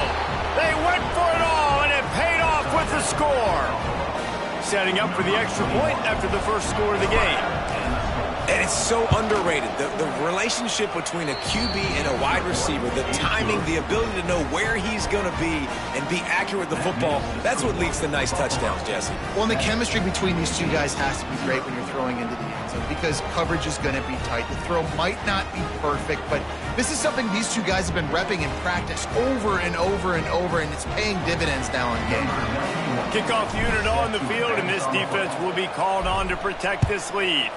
They went for it all, and it paid off with the score. Setting up for the extra point after the first score of the game. And it's so underrated. The relationship between a QB and a wide receiver, the timing, the ability to know where he's going to be and be accurate with the football, that's what leads to nice touchdowns, Jesse. Well, and the chemistry between these two guys has to be great when you're throwing into the end zone because coverage is going to be tight. The throw might not be perfect, but this is something these two guys have been repping in practice over and over and over, and it's paying dividends now in game. Kickoff unit on the field, and this defense will be called on to protect this lead.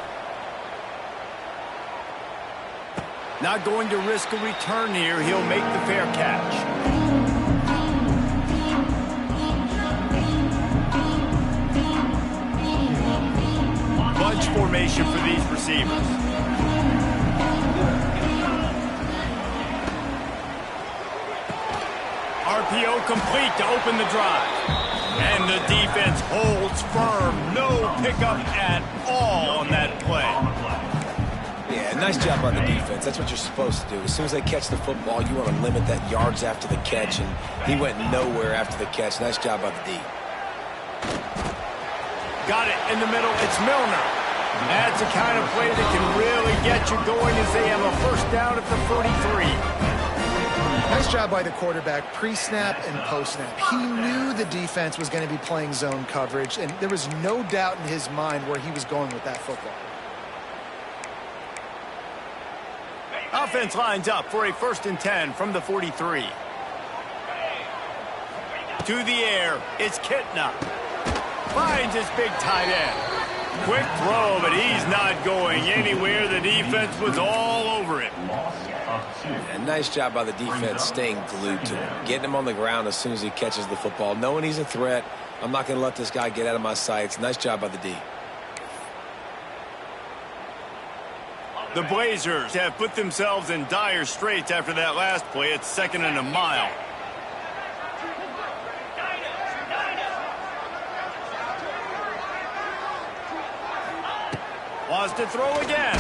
Not going to risk a return here. He'll make the fair catch. Bunch formation for these receivers. RPO complete to open the drive. And the defense holds firm. No pickup at all on that play. Yeah, nice job on the defense. That's what you're supposed to do. As soon as they catch the football, you want to limit that yards after the catch, and he went nowhere after the catch. Nice job by the D. Got it in the middle. It's Milner. That's the kind of play that can really get you going as they have a first down at the 43. Nice job by the quarterback, pre-snap and post-snap. He knew the defense was going to be playing zone coverage, and there was no doubt in his mind where he was going with that football. Offense lines up for a 1st and 10 from the 43. To the air, it's Kitna. Finds his big tight end. Quick throw, but he's not going anywhere. The defense was all over him. And nice job by the defense staying glued to him, getting him on the ground as soon as he catches the football, knowing he's a threat. I'm not going to let this guy get out of my sights. Nice job by the D. The Blazers have put themselves in dire straits after that last play. It's 2nd and a mile. Wants to throw again.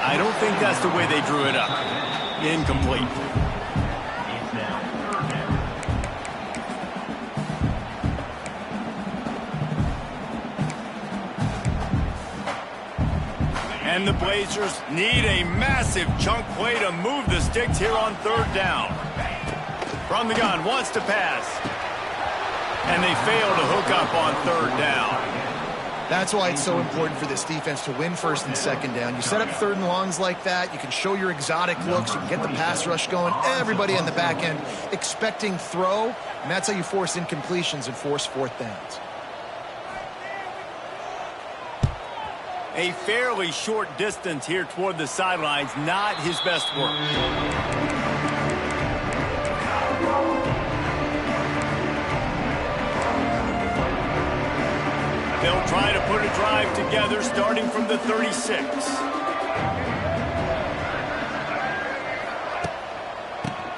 I don't think that's the way they drew it up. Incomplete. And the Blazers need a massive chunk play to move the sticks here on 3rd down. From the gun, wants to pass. And they fail to hook up on 3rd down. That's why it's so important for this defense to win 1st and 2nd down. You set up 3rd and longs like that, you can show your exotic looks, you can get the pass rush going, everybody on the back end expecting throw, and that's how you force incompletions and force 4th downs. A fairly short distance here toward the sidelines, not his best work. They'll try to put a drive together starting from the 36.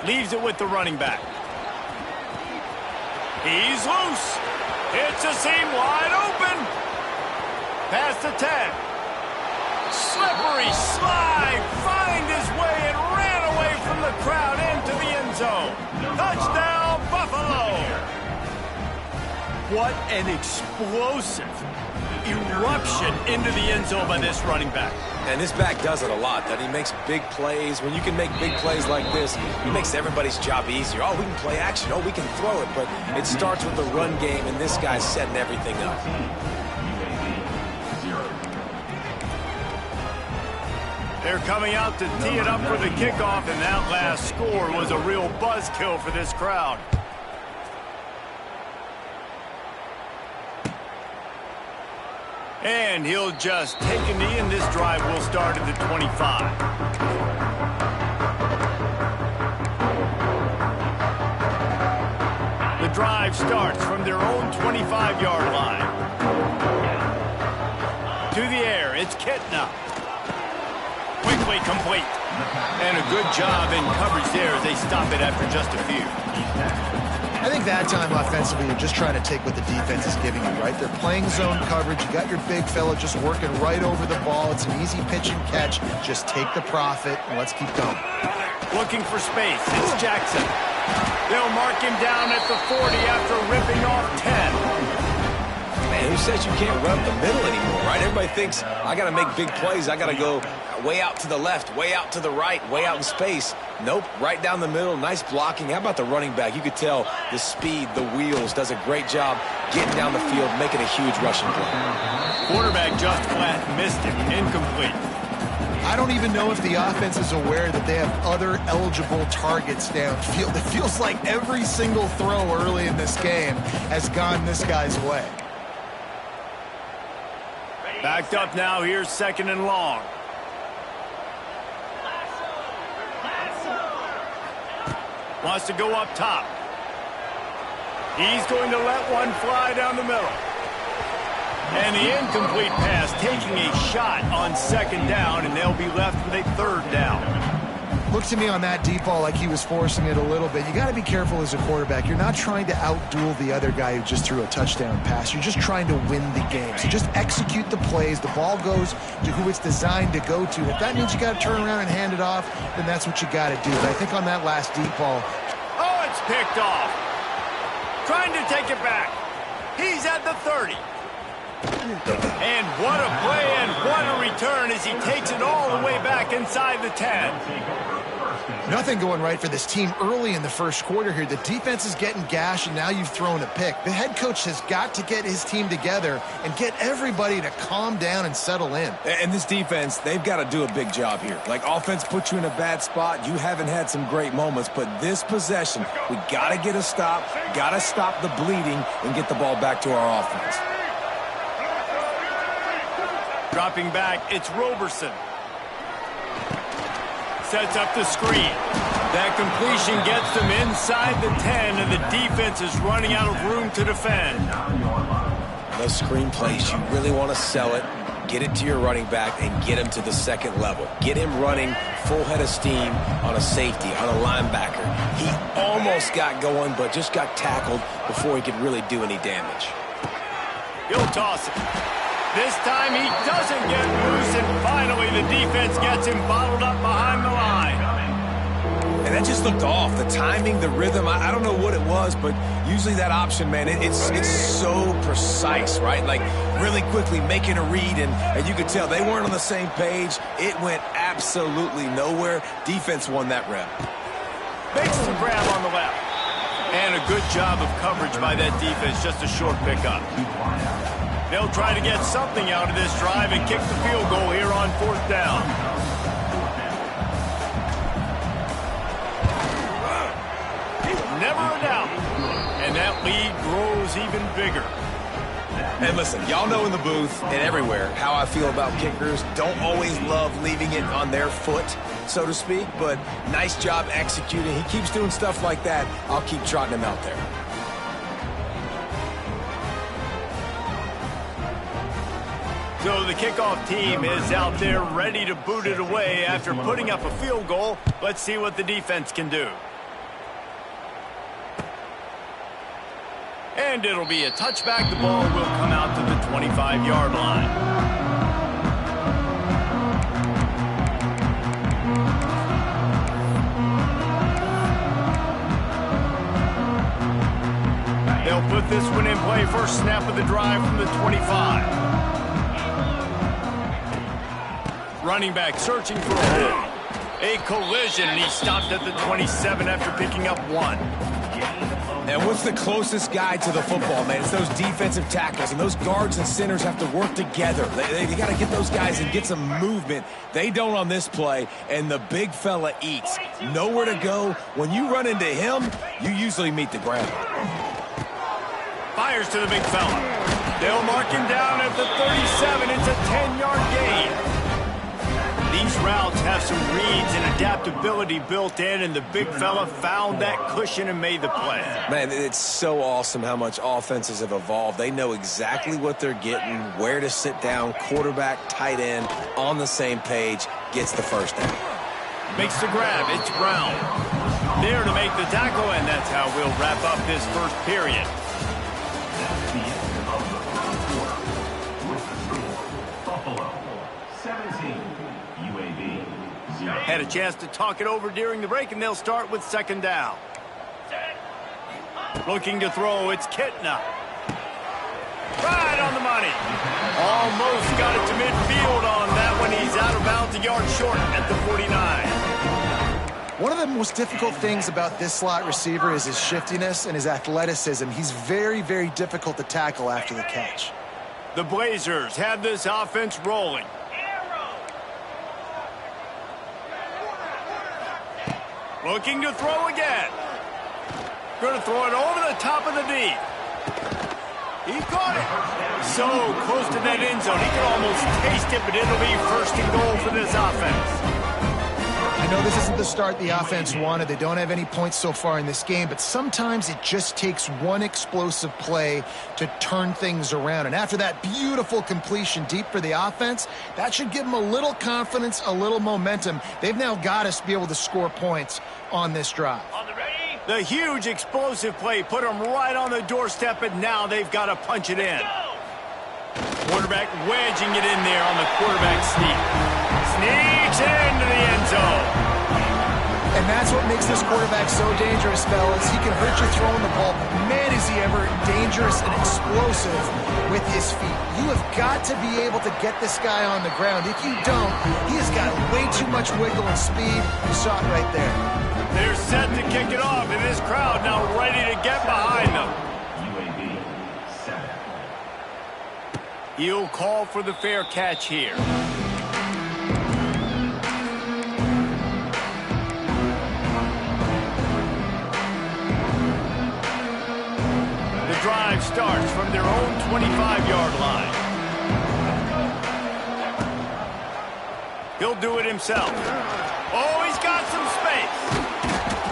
Leaves it with the running back. He's loose. It's a seam wide open. Past the 10. Slippery slide. Find his way and ran away from the crowd into the end zone. Touchdown, Buffalo. What an explosive eruption into the end zone by this running back. And this back does it a lot. That he makes big plays. When you can make big plays like this, it makes everybody's job easier. Oh, we can play action. Oh, we can throw it. But it starts with the run game, and this guy's setting everything up. They're coming out to tee it up for the kickoff, and that last score was a real buzzkill for this crowd. And he'll just take a knee, and this drive will start at the 25. The drive starts from their own 25-yard line. To the air, it's Kitna. Quickly complete. And a good job in coverage there as they stop it after just a few. I think that time offensively, you're just trying to take what the defense is giving you, right? They're playing zone coverage. You got your big fella just working right over the ball. It's an easy pitch and catch. Just take the profit, and let's keep going. Looking for space. It's Jackson. They'll mark him down at the 40 after ripping off 10. Man, who says you can't run the middle anymore, right? Everybody thinks, I got to make big plays. I got to go way out to the left, way out to the right, way out in space. Nope, right down the middle. Nice blocking. How about the running back? You could tell the speed, the wheels, does a great job getting down the field, making a huge rushing play. Quarterback just flat missed it. Incomplete. I don't even know if the offense is aware that they have other eligible targets downfield. It feels like every single throw early in this game has gone this guy's way. Backed up now. Here's 2nd and long. Wants to go up top. He's going to let one fly down the middle. And the incomplete pass taking a shot on 2nd down, and they'll be left with a 3rd down. Looked to me on that deep ball like he was forcing it a little bit. You got to be careful as a quarterback. You're not trying to outduel the other guy who just threw a touchdown pass. You're just trying to win the game. So just execute the plays. The ball goes to who it's designed to go to. If that means you got to turn around and hand it off, then that's what you got to do. But I think on that last deep ball, oh, it's picked off. Trying to take it back. He's at the 30. And what a play and what a return as he takes it all the way back inside the 10. Nothing going right for this team early in the first quarter here. The defense is getting gashed, and now you've thrown a pick. The head coach has got to get his team together and get everybody to calm down and settle in. And this defense, they've got to do a big job here. Like, offense puts you in a bad spot. You haven't had some great moments, but this possession, we got to get a stop, got to stop the bleeding, and get the ball back to our offense. Dropping back, it's Roberson. Sets up the screen. That completion gets them inside the 10, and the defense is running out of room to defend. Those screen plays, you really want to sell it, get it to your running back, and get him to the second level. Get him running full head of steam on a safety, on a linebacker. He almost got going, but just got tackled before he could really do any damage. He'll toss it. This time he doesn't get loose, and finally the defense gets him bottled up behind the line. And that just looked off. The timing, the rhythm, I don't know what it was, but usually that option, man, it's so precise, right? Like really quickly making a read, and you could tell they weren't on the same page. It went absolutely nowhere. Defense won that rep. Makes the grab on the left. And a good job of coverage by that defense, just a short pickup. They'll try to get something out of this drive and kick the field goal here on 4th down. Never a doubt. And that lead grows even bigger. And listen, y'all know in the booth and everywhere how I feel about kickers. Don't always love leaving it on their foot, so to speak, but nice job executing. He keeps doing stuff like that. I'll keep trotting him out there. So the kickoff team is out there ready to boot it away after putting up a field goal. Let's see what the defense can do. And it'll be a touchback. The ball will come out to the 25-yard line. They'll put this one in play. First snap of the drive from the 25. Running back searching for a hole. A collision, and he stopped at the 27 after picking up 1. And what's the closest guy to the football, man? It's those defensive tackles, and those guards and centers have to work together. They got to get those guys and get some movement. They don't on this play, and the big fella eats. Nowhere to go. When you run into him, you usually meet the ground. Fires to the big fella. They'll mark him down at the 37. It's a 10-yard gain. These routes have some reads and adaptability built in, and the big fella found that cushion and made the play. Man, it's so awesome how much offenses have evolved. They know exactly what they're getting, where to sit down, quarterback, tight end, on the same page, gets the first down. Makes the grab. It's Brown. There to make the tackle, and that's how we'll wrap up this first period. That's the end of the first quarter. With the score, Buffalo 17. Had a chance to talk it over during the break, and they'll start with 2nd down. Looking to throw, it's Kitna. Right on the money. Almost got it to midfield on that one. He's out of bounds, a yard short at the 49. One of the most difficult things about this slot receiver is his shiftiness and his athleticism. He's very, very difficult to tackle after the catch. The Blazers have this offense rolling. Looking to throw again. Going to throw it over the top of the D. He caught it. So close to that end zone. He can almost taste it, but it'll be 1st and goal for this offense. I know this isn't the start the offense wanted. They don't have any points so far in this game, but sometimes it just takes one explosive play to turn things around. And after that beautiful completion deep for the offense, that should give them a little confidence, a little momentum. They've now got to be able to score points on this drive. The huge explosive play put them right on the doorstep, and now they've got to punch it in. Quarterback wedging it in there on the quarterback sneak. Sneaks it into the end zone. And that's what makes this quarterback so dangerous, fellas. He can hurt you throwing the ball. Man, is he ever dangerous and explosive with his feet. You have got to be able to get this guy on the ground. If you don't, he has got way too much wiggle and speed. You saw it right there. They're set to kick it off, and this crowd now ready to get behind them. UAB 7. He'll call for the fair catch here. The drive starts from their own 25-yard line. He'll do it himself. Oh, he's got some space.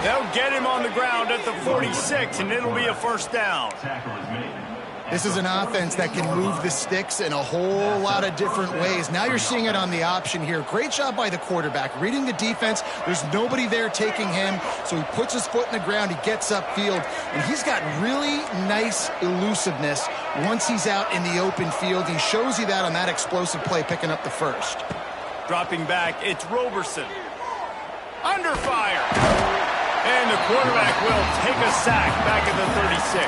They'll get him on the ground at the 46, and it'll be a first down. Tackle is made. This is an offense that can move the sticks in a whole lot of different ways. Now you're seeing it on the option here. Great job by the quarterback. Reading the defense, there's nobody there taking him, so he puts his foot in the ground, he gets upfield, and he's got really nice elusiveness once he's out in the open field. He shows you that on that explosive play, picking up the first. Dropping back, it's Roberson. Under fire. And the quarterback will take a sack back at the 36.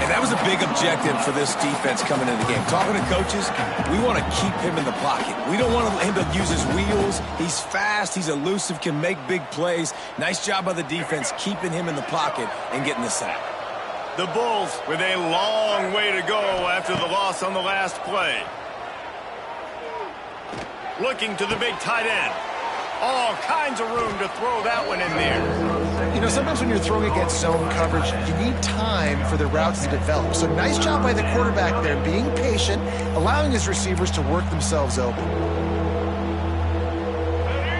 And that was a big objective for this defense coming into the game. Talking to coaches, we want to keep him in the pocket. We don't want him to use his wheels. He's fast, he's elusive, can make big plays. Nice job by the defense keeping him in the pocket and getting the sack. The Bulls with a long way to go after the loss on the last play. Looking to the big tight end. All kinds of room to throw that one in there. You know, sometimes when you're throwing against zone coverage, you need time for the routes to develop. So nice job by the quarterback there, being patient, allowing his receivers to work themselves open.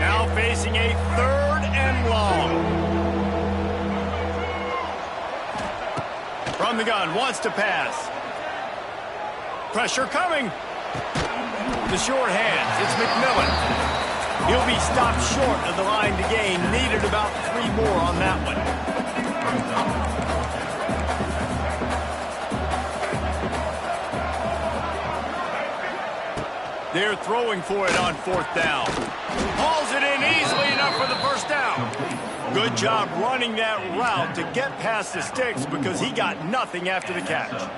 Now facing a 3rd and long. From the gun, wants to pass. Pressure coming. The short hands, it's McMillan. He'll be stopped short of the line to gain. Needed about 3 more on that one. They're throwing for it on 4th down. Hauls it in easily enough for the first down. Good job running that route to get past the sticks because he got nothing after the catch.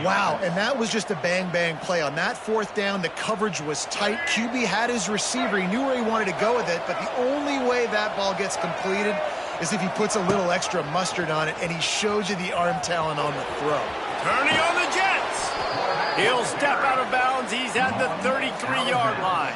Wow, and that was just a bang-bang play. On that 4th down, the coverage was tight. QB had his receiver. He knew where he wanted to go with it, but the only way that ball gets completed is if he puts a little extra mustard on it, and he shows you the arm talent on the throw. Turning on the Jets. He'll step out of bounds. He's at the 33-yard line.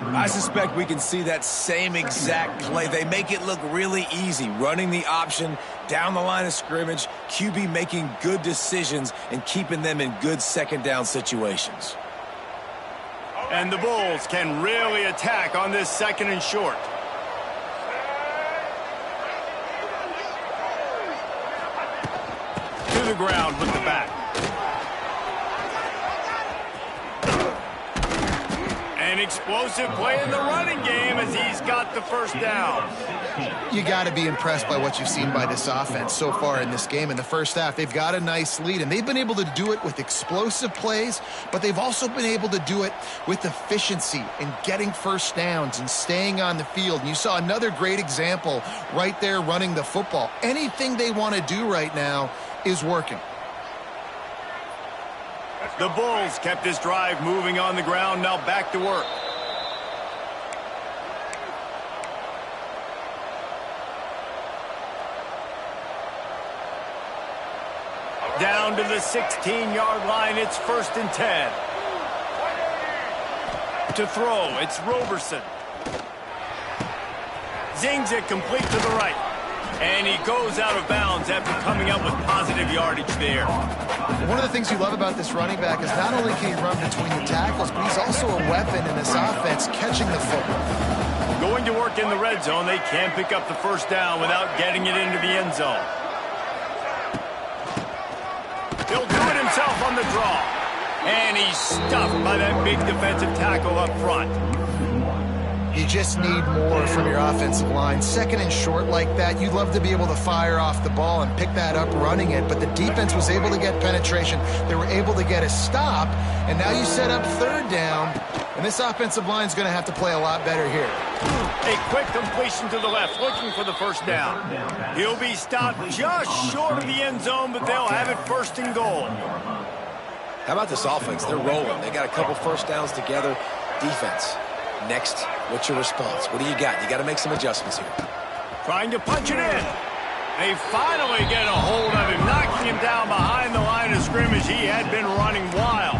I suspect we can see that same exact play. They make it look really easy, running the option down the line of scrimmage, QB making good decisions and keeping them in good 2nd down situations. And the Bulls can really attack on this 2nd and short. To the ground with the back. An explosive play in the running game as he's got the first down. You got to be impressed by what you've seen by this offense so far in this game. In the first half, they've got a nice lead, and they've been able to do it with explosive plays, but they've also been able to do it with efficiency and getting first downs and staying on the field. And you saw another great example right there running the football. Anything they want to do right now is working. The Bulls kept this drive moving on the ground, now back to work. Down to the 16-yard line, it's 1st and 10. To throw, it's Roberson. Zings it complete to the right. And he goes out of bounds after coming up with positive yardage there. One of the things you love about this running back is not only can he run between the tackles, but he's also a weapon in this offense, catching the football. Going to work in the red zone, they can't pick up the first down without getting it into the end zone. He'll do it himself on the draw. And he's stuffed by that big defensive tackle up front. You just need more from your offensive line. 2nd and short like that, you'd love to be able to fire off the ball and pick that up running it, but the defense was able to get penetration. They were able to get a stop, and now you set up 3rd down, and this offensive line is going to have to play a lot better here. A quick completion to the left, looking for the first down. He'll be stopped just short of the end zone, but they'll have it 1st and goal. How about this offense? They're rolling. They got a couple first downs together. Defense. Next, what's your response? What do you got? You got to make some adjustments here. Trying to punch it in. They finally get a hold of him, knocking him down behind the line of scrimmage. He had been running wild.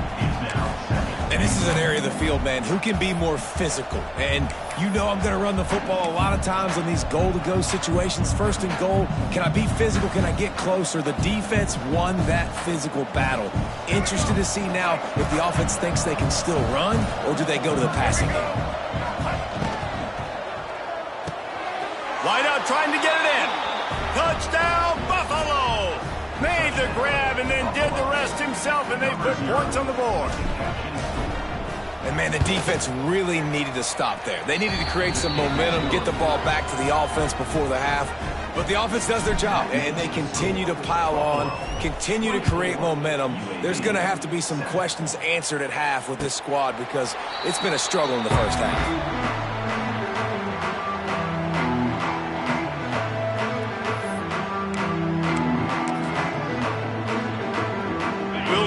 And this is an area of the field, man, who can be more physical. And you know I'm going to run the football a lot of times on these goal-to-go situations. First and goal, can I be physical? Can I get closer? The defense won that physical battle. Interested to see now if the offense thinks they can still run, or do they go to the passing game? Wide out trying to get it in. Touchdown, Buffalo! Made the grab and then did the rest himself, and they put points on the board. And, man, the defense really needed to stop there. They needed to create some momentum, get the ball back to the offense before the half. But the offense does their job, and they continue to pile on, continue to create momentum. There's going to have to be some questions answered at half with this squad because it's been a struggle in the first half.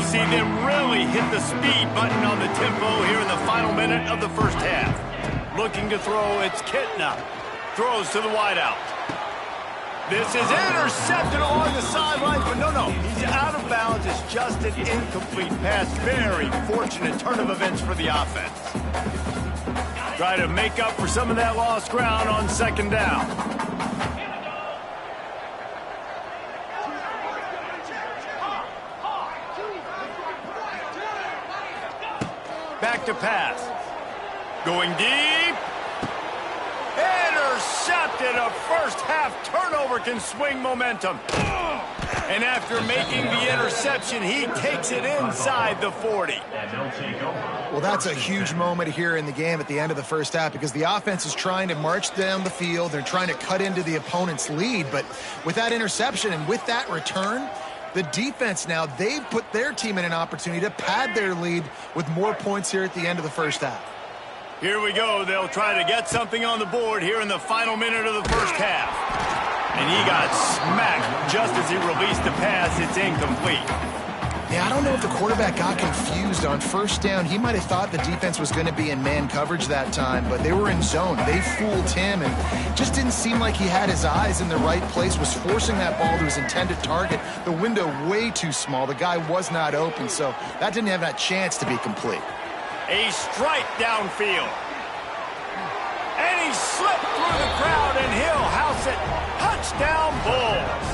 See them really hit the speed button on the tempo here in the final minute of the first half. Looking to throw, it's Kitna. Throws to the wideout. This is intercepted along the sidelines, but no, he's out of bounds. It's just an incomplete pass. Very fortunate turn of events for the offense. Try to make up for some of that lost ground on second down. Back to pass. Going deep. Intercepted. A first half turnover can swing momentum. And after making the interception, he takes it inside the 40. Well, that's a huge moment here in the game at the end of the first half because the offense is trying to march down the field. They're trying to cut into the opponent's lead. But with that interception and with that return, the defense now, they've put their team in an opportunity to pad their lead with more points here at the end of the first half. Here we go. They'll try to get something on the board here in the final minute of the first half. And he got smacked just as he released the pass. It's incomplete. Yeah, I don't know if the quarterback got confused on first down. He might have thought the defense was going to be in man coverage that time, but they were in zone. They fooled him and just didn't seem like he had his eyes in the right place, was forcing that ball to his intended target. The window way too small. The guy was not open, so that didn't have that chance to be complete. A strike downfield. And he slipped through the crowd, and he'll house it. Touchdown, Bulls.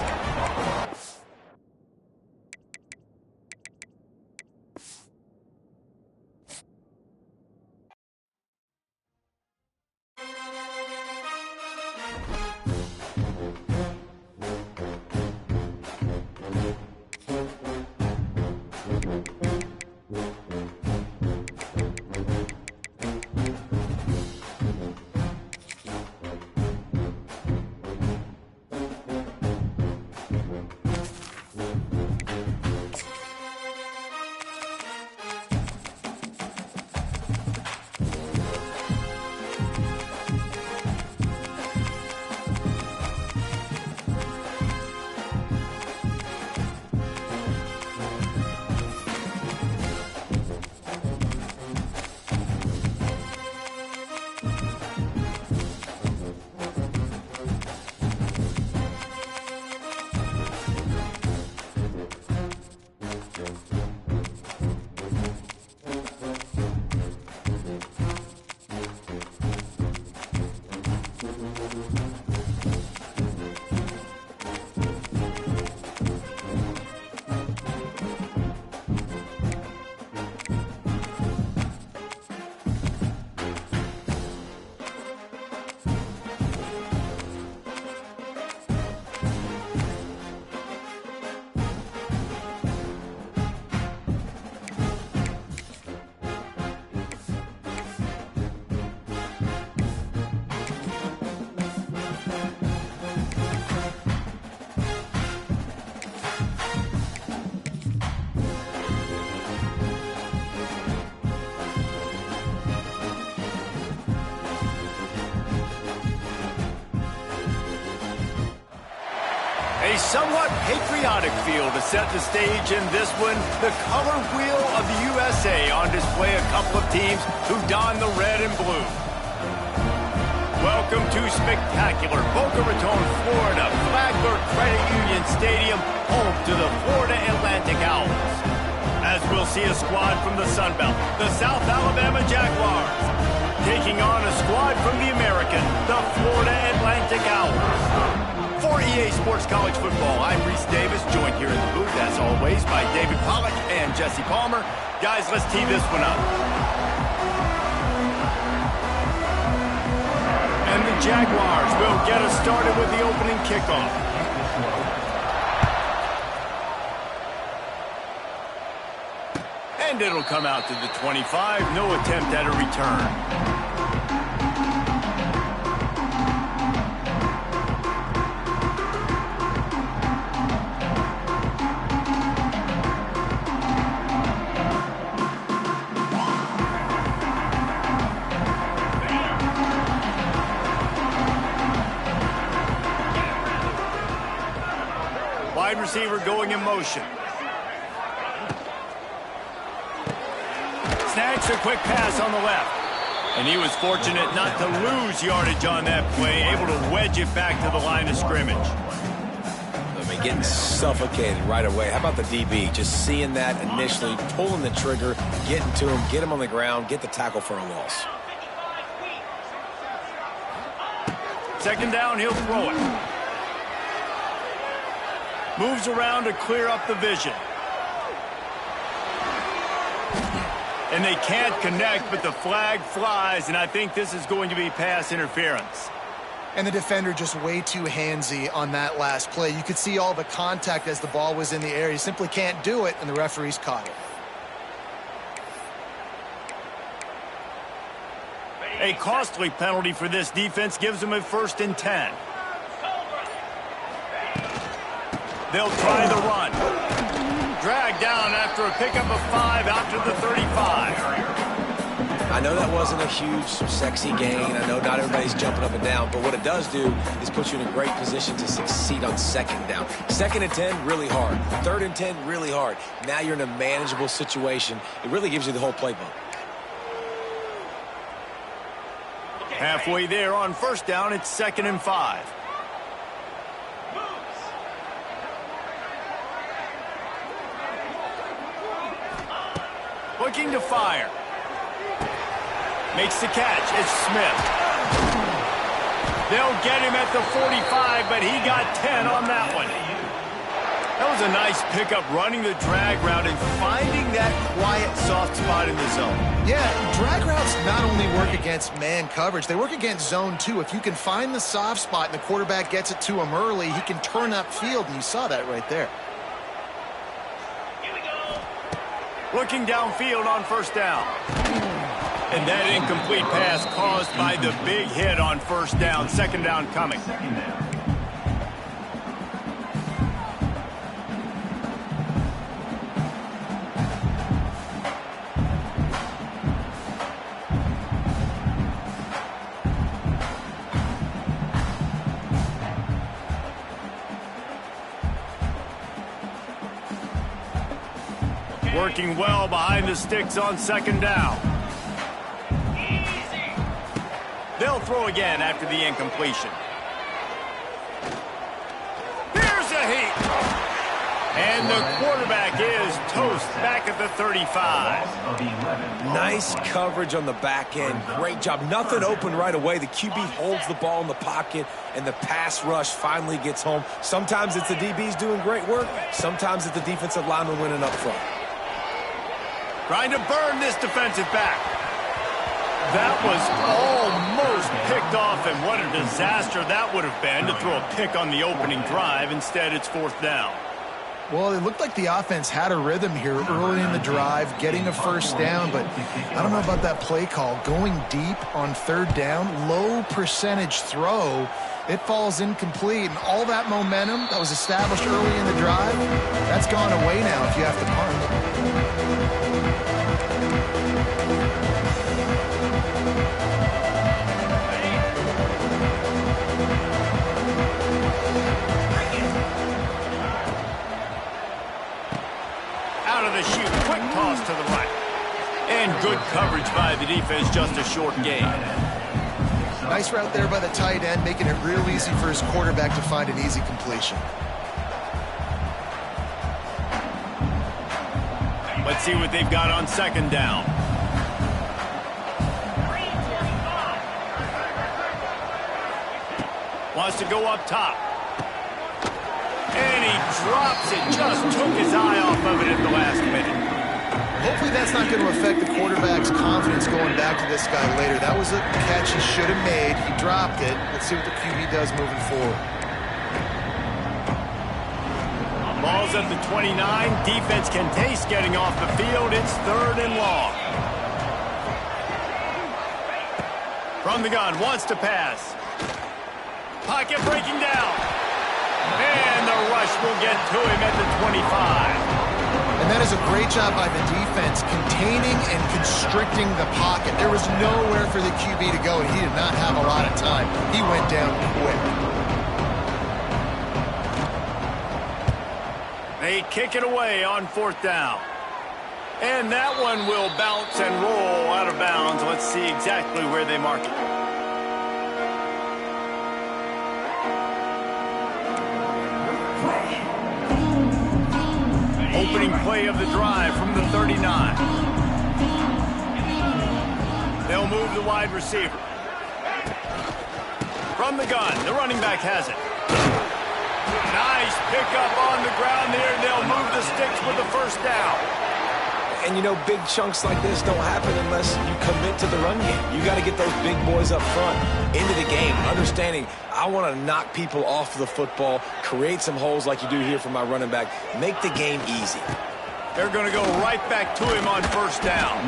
A somewhat patriotic field to set the stage in this one. The color wheel of the USA on display. A couple of teams who don the red and blue. Welcome to spectacular Boca Raton, Florida. Flagler Credit Union Stadium, home to the Florida Atlantic Owls. as we'll see a squad from the Sun Belt, the South Alabama Jaguars, taking on a squad from the American, the Florida Atlantic Owls. For EA Sports College Football, I'm Reese Davis, joined here in the booth, as always, by David Pollack and Jesse Palmer. Guys, let's tee this one up. And the Jaguars will get us started with the opening kickoff. And it'll come out to the 25. No attempt at a return. Wide receiver going in motion. Snacks a quick pass on the left. And he was fortunate not to lose yardage on that play, able to wedge it back to the line of scrimmage. I mean, getting suffocated right away. How about the DB? Just seeing that initially, pulling the trigger, getting to him, get him on the ground, get the tackle for a loss. Second down, he'll throw it. Moves around to clear up the vision. And they can't connect, but the flag flies, and I think this is going to be pass interference. And the defender just way too handsy on that last play. You could see all the contact as the ball was in the air. You simply can't do it, and the referees caught it. A costly penalty for this defense gives them a 1st and 10. They'll try the run. Dragged down after a pickup of 5 out to the 35. I know that wasn't a huge, sexy gain. I know not everybody's jumping up and down, but what it does do is put you in a great position to succeed on 2nd down. 2nd and 10, really hard. 3rd and 10, really hard. Now you're in a manageable situation. It really gives you the whole playbook. Halfway there on 1st down, it's 2nd and 5. Looking to fire. Makes the catch. It's Smith. They'll get him at the 45, but he got 10 on that one. That was a nice pickup, running the drag route and finding that quiet, soft spot in the zone. Yeah, drag routes not only work against man coverage, they work against zone too. If you can find the soft spot and the quarterback gets it to him early, he can turn upfield, and you saw that right there. Looking downfield on 1st down. And that incomplete pass caused by the big hit on 1st down. 2nd down coming. Working well behind the sticks on 2nd down. They'll throw again after the incompletion. Here's a heat. And the quarterback is toast back at the 35. Nice coverage on the back end. Great job. Nothing open right away. The QB holds the ball in the pocket, and the pass rush finally gets home. Sometimes it's the DBs doing great work. Sometimes it's the defensive lineman winning up front. Trying to burn this defensive back. That was almost picked off, and what a disaster that would have been to throw a pick on the opening drive. Instead, it's 4th down. Well, it looked like the offense had a rhythm here early in the drive, getting a 1st down, but I don't know about that play call. Going deep on 3rd down, low percentage throw, it falls incomplete, and all that momentum that was established early in the drive, that's gone away now if you have to punt. Out of the chute, quick toss to the right. And good coverage by the defense, just a short gain. Nice route there by the tight end, making it real easy for his quarterback to find an easy completion. Let's see what they've got on second down. Wants to go up top. And he drops it. Just took his eye off of it at the last minute. Hopefully that's not going to affect the quarterback's confidence going back to this guy later. That was a catch he should have made. He dropped it. Let's see what the QB does moving forward. Ball's at the 29. Defense can taste getting off the field. It's 3rd and long. From the gun, wants to pass. Pocket breaking down. And the rush will get to him at the 25. And that is a great job by the defense, containing and constricting the pocket. There was nowhere for the QB to go, and he did not have a lot of time. He went down quick. They kick it away on 4th down. And that one will bounce and roll out of bounds. Let's see exactly where they mark it. Opening play of the drive from the 39. They'll move the wide receiver. From the gun, the running back has it. Nice pickup on the ground there. They'll move the sticks with the 1st down. And, you know, big chunks like this don't happen unless you commit to the run game. You got to get those big boys up front into the game, understanding I want to knock people off the football, create some holes like you do here for my running back, make the game easy. They're going to go right back to him on 1st down.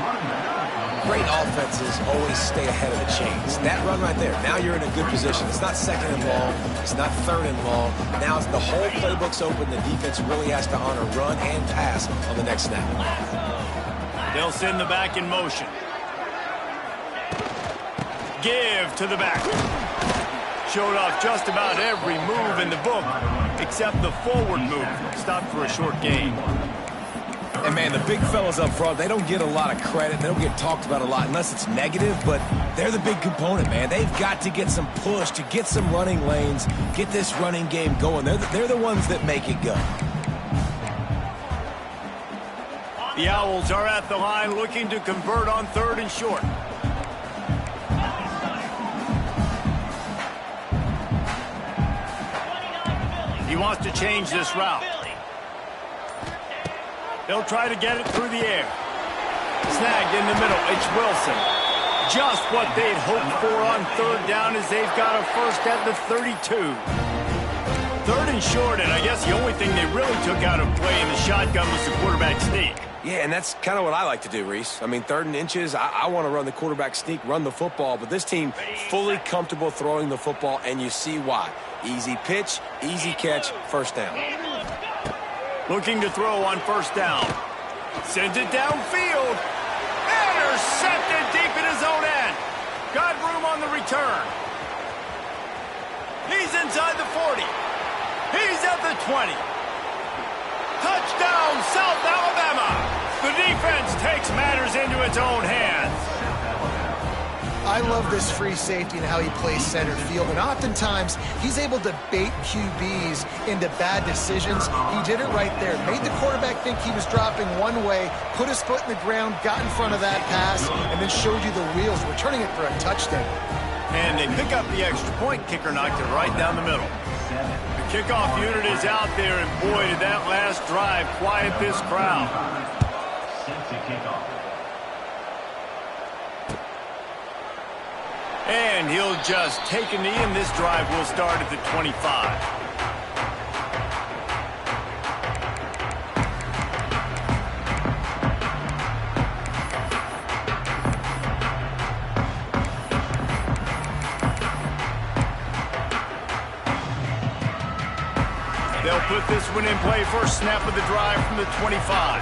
Great offenses always stay ahead of the chains. That run right there, now you're in a good position. It's not 2nd and long. It's not 3rd and long. Now the whole playbook's open. The defense really has to honor run and pass on the next snap. They'll send the back in motion. Give to the back. Showed off just about every move in the book, except the forward move. Stopped for a short gain. And, man, the big fellas up front, they don't get a lot of credit. They don't get talked about a lot unless it's negative, but they're the big component, man. They've got to get some push, to get some running lanes, get this running game going. They're the ones that make it go. The Owls are at the line looking to convert on 3rd and short. He wants to change this route. They'll try to get it through the air. Snagged in the middle. It's Wilson. Just what they'd hoped for on 3rd down as they've got a 1st at the 32. 3rd and short, and I guess the only thing they really took out of play in the shotgun was the quarterback sneak. Yeah, and that's kind of what I like to do, Reese. I mean, 3rd and inches, I want to run the quarterback sneak, run the football, but this team fully comfortable throwing the football, and you see why. Easy pitch, easy catch, 1st down. Looking to throw on 1st down. Sends it downfield. Intercepted deep in his own end. Got room on the return. He's inside the 40. He's at the 20. Touchdown, South Alabama. The defense takes matters into its own hands. I love this free safety and how he plays center field, and oftentimes he's able to bait QBs into bad decisions. He did it right there. Made the quarterback think he was dropping one way, put his foot in the ground, got in front of that pass, and then showed you the wheels, returning it for a touchdown. And they pick up the extra point. Kicker knocked it right down the middle. The kickoff unit is out there, and boy, did that last drive quiet this crowd. And he'll just take a knee, and this drive will start at the 25. They'll put this one in play. First snap of the drive from the 25.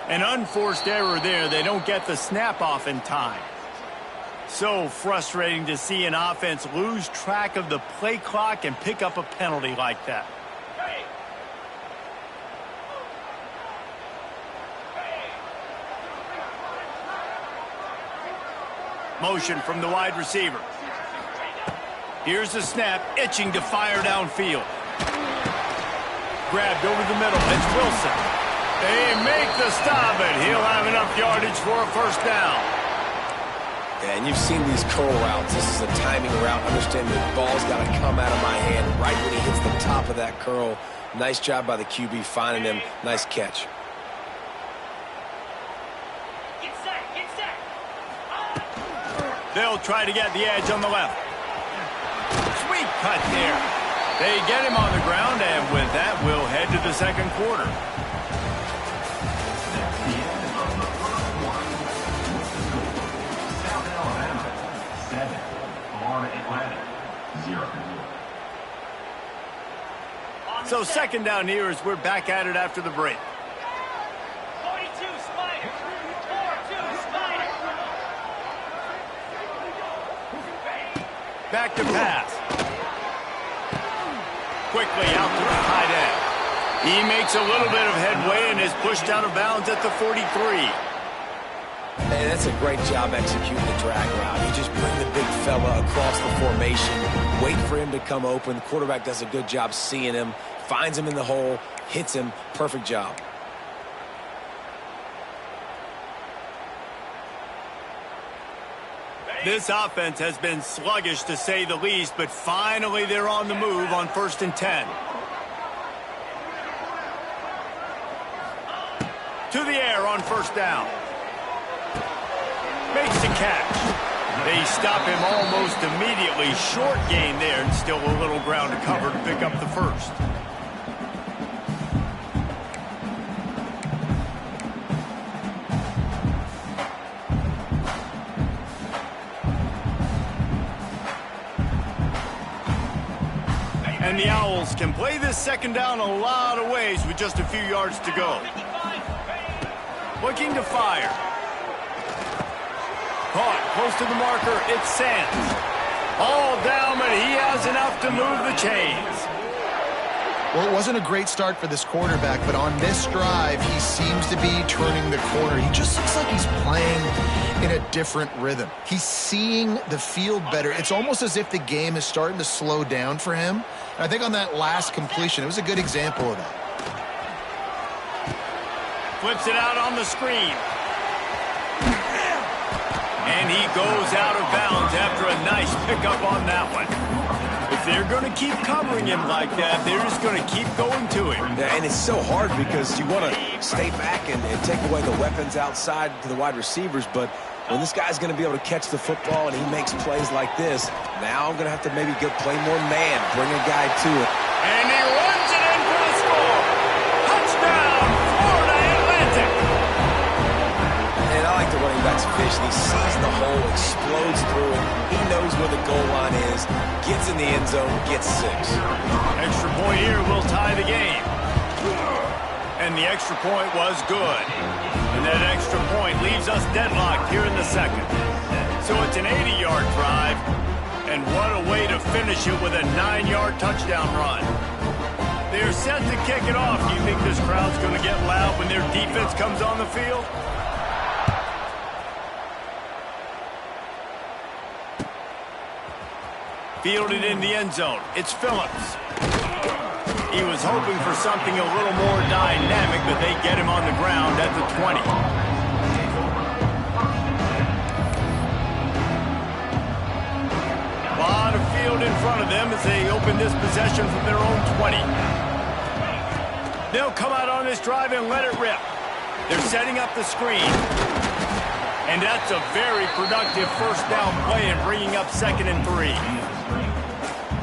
An unforced error there. They don't get the snap off in time. So frustrating to see an offense lose track of the play clock and pick up a penalty like that. Motion from the wide receiver. Here's the snap, itching to fire downfield. grabbed over the middle. It's Wilson. They make the stop, and he'll have enough yardage for a first down. Yeah, and you've seen these curl routes. This is a timing route. Understand the ball's got to come out of my hand right when he hits the top of that curl. Nice job by the QB finding him. Nice catch. They'll try to get the edge on the left. Sweet cut there. They get him on the ground, and with that, we'll head to the second quarter. So second down here as we're back at it after the break. 42 Spider. 4-2 Spider. Back to pass. Quickly out to the tight end. He makes a little bit of headway and is pushed out of bounds at the 43. Hey, that's a great job executing the drag route. You just bring the big fella across the formation, wait for him to come open. The quarterback does a good job seeing him, finds him in the hole, hits him. Perfect job. This offense has been sluggish to say the least, but finally they're on the move on 1st and 10. To the air on first down. Makes the catch. They stop him almost immediately. Short gain there, and still a little ground to cover to pick up the first. And the Owls can play this second down a lot of ways with just a few yards to go. Looking to fire. Caught close to the marker. It's Sands. All down, but he has enough to move the chains. Well, it wasn't a great start for this quarterback, but on this drive, he seems to be turning the corner. He just looks like he's playing in a different rhythm. He's seeing the field better. It's almost as if the game is starting to slow down for him. And I think on that last completion, it was a good example of that. Flips it out on the screen. And he goes out of bounds after a nice pickup on that one. If they're going to keep covering him like that, they're just going to keep going to him. Yeah, and it's so hard because you want to stay back and take away the weapons outside to the wide receivers, but when this guy's going to be able to catch the football and he makes plays like this, now I'm going to have to maybe play more man, bring a guy to it. And he runs it in for the score. Touchdown, Florida Atlantic. And I like the running back's vision. He sees the hole, explodes through it. He knows where the goal line is, gets in the end zone, gets 6. Extra point here will tie the game. And the extra point was good. And that extra point leaves us deadlocked here in the second. So it's an 80-yard drive. And what a way to finish it with a 9-yard touchdown run. They're set to kick it off. Do you think this crowd's going to get loud when their defense comes on the field? Fielded in the end zone. It's Phillips. He was hoping for something a little more dynamic, but they get him on the ground at the 20. A lot of field in front of them as they open this possession from their own 20. They'll come out on this drive and let it rip. They're setting up the screen. And that's a very productive first down play and bringing up 2nd and 3.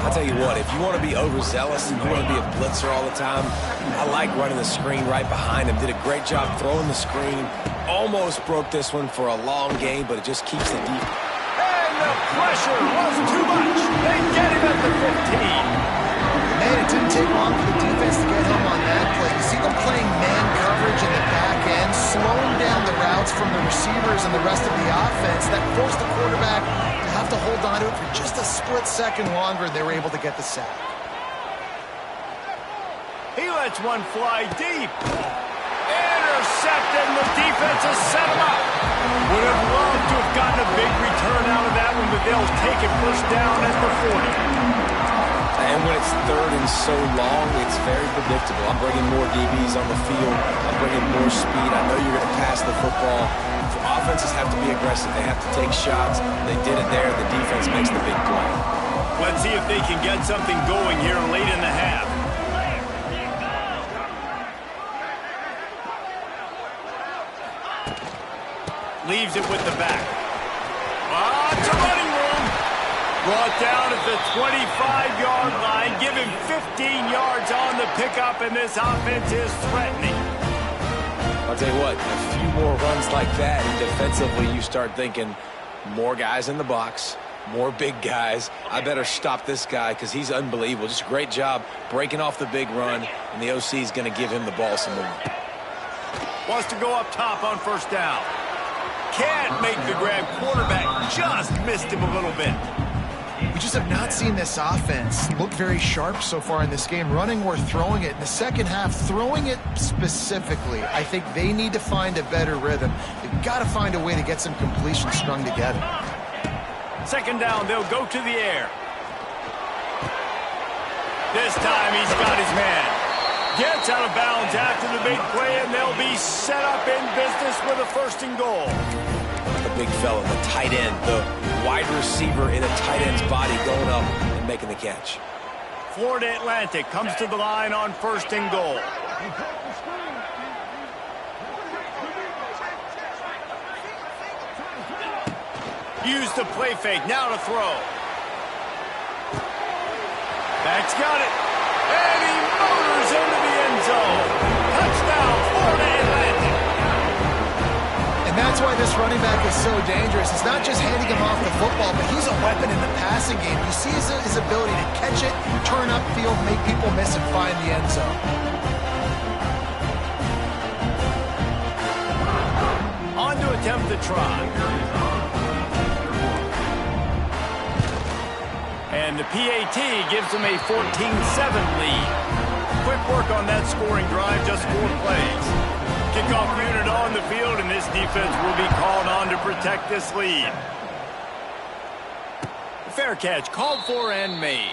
I'll tell you what, if you want to be overzealous and you want to be a blitzer all the time, I like running the screen right behind him. Did a great job throwing the screen. Almost broke this one for a long game, but it just keeps the deep. And the pressure was too much. They get him at the 15. Man, it didn't take long for the defense to get home on that play. You see them playing man coverage in the back end, slowing down the routes from the receivers and the rest of the offense. That forced the quarterback to have to hold on to it for just a split second longer. They were able to get the sack. He lets one fly deep. Intercepted, and the defense has set him up. Would have loved to have gotten a big return out of that one, but they'll take it first down at the 40. And when it's third and so long, it's very predictable. I'm bringing more DBs on the field. I'm bringing more speed. I know you're going to pass the football. Offenses have to be aggressive. They have to take shots. They did it there. The defense makes the big play. Let's see if they can get something going here late in the half. Leaves it with the back. It's a running room. Brought down at the 25-yard line. Give him 15 yards on the pickup, and this offense is threatening. I'll tell you what, a few more runs like that, and defensively you start thinking more guys in the box, more big guys. I better stop this guy because he's unbelievable. Just a great job breaking off the big run, and the OC is going to give him the ball some more. Wants to go up top on first down. Can't make the grab. Quarterback just missed him a little bit. We just have not seen this offense look very sharp so far in this game, running or throwing it. In the second half, throwing it specifically, I think they need to find a better rhythm. They've got to find a way to get some completions strung together. Second down, they'll go to the air. This time he's got his man. Gets out of bounds after the big play, and they'll be set up in business with a first and goal. The big fella, the tight end, the wide receiver in a tight end's body going up and making the catch. Florida Atlantic comes to the line on first and goal. Use the play fake, now to throw. Back's got it. And he motors into the end zone. Touchdown, Florida Atlantic. And that's why this running back is so dangerous. It's not just handing him off the football, but he's a weapon in the passing game. You see his ability to catch it, turn upfield, make people miss, and find the end zone. On to attempt the try. And the PAT gives them a 14-7 lead. Quick work on that scoring drive, just 4 plays. Kickoff unit on the field, and this defense will be called on to protect this lead. Fair catch, called for and made.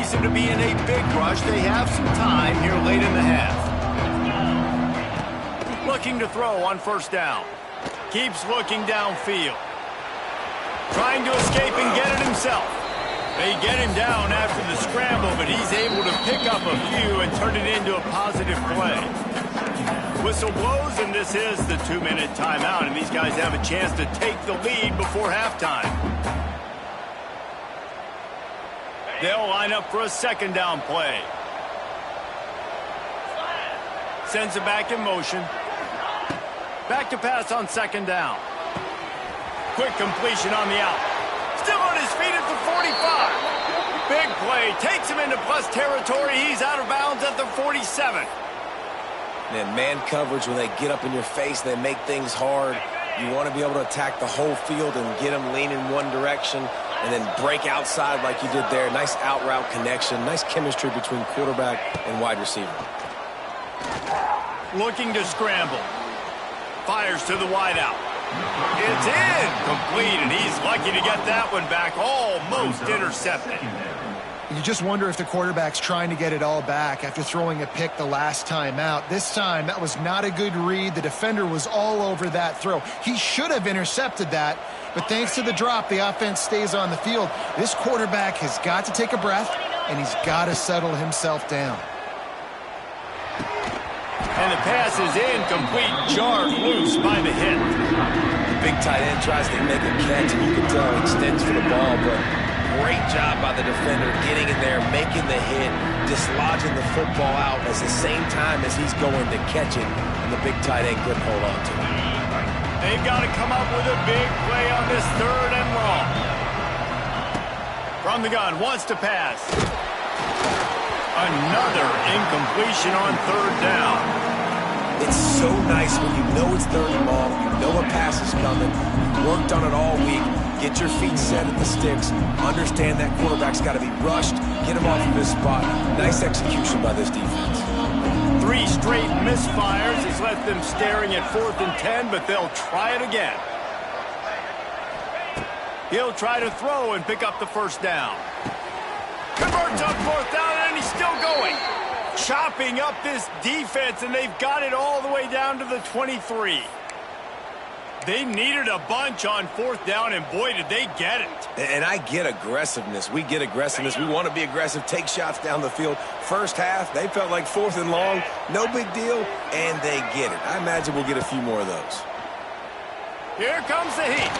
To be in a big rush. They have some time here late in the half. Looking to throw on first down. Keeps looking downfield. Trying to escape and get it himself. They get him down after the scramble, but he's able to pick up a few and turn it into a positive play. Whistle blows, and this is the 2-minute timeout, and these guys have a chance to take the lead before halftime. They'll line up for a second down play. Sends it back in motion. Back to pass on second down. Quick completion on the out. Still on his feet at the 45. Big play. Takes him into plus territory. He's out of bounds at the 47. Man coverage, when they get up in your face, they make things hard. You want to be able to attack the whole field and get them leaning one direction and then break outside like you did there. Nice out route connection. Nice chemistry between quarterback and wide receiver. Looking to scramble. Fires to the wide out. It's incomplete, and he's lucky to get that one back. Almost intercepted. You just wonder if the quarterback's trying to get it all back after throwing a pick the last time out. This time, that was not a good read. The defender was all over that throw. He should have intercepted that, but thanks to the drop, the offense stays on the field. This quarterback has got to take a breath, and he's got to settle himself down. And the pass is incomplete, jarred loose by the hit. Big tight end tries to make a catch, and you can tell he extends for the ball, but great job by the defender getting in there, making the hit, dislodging the football out at the same time as he's going to catch it, and the big tight end couldn't hold on to it. They've got to come up with a big play on this third and long. From the gun, wants to pass. Another incompletion on third down. It's so nice when you know it's third and long, you know a pass is coming, you worked on it all week, Get your feet set at the sticks. Understand that quarterback's got to be rushed. Get him off of his spot. Nice execution by this defense. 3 straight misfires has left them staring at 4th and 10, but they'll try it again. He'll try to throw and pick up the first down. Converts on 4th down, and he's still going. Chopping up this defense, and they've got it all the way down to the 23. They needed a bunch on 4th down, and boy, did they get it. And I get aggressiveness. We get aggressiveness. We want to be aggressive, take shots down the field. First half, they felt like 4th and long. No big deal, and they get it. I imagine we'll get a few more of those. Here comes the heat.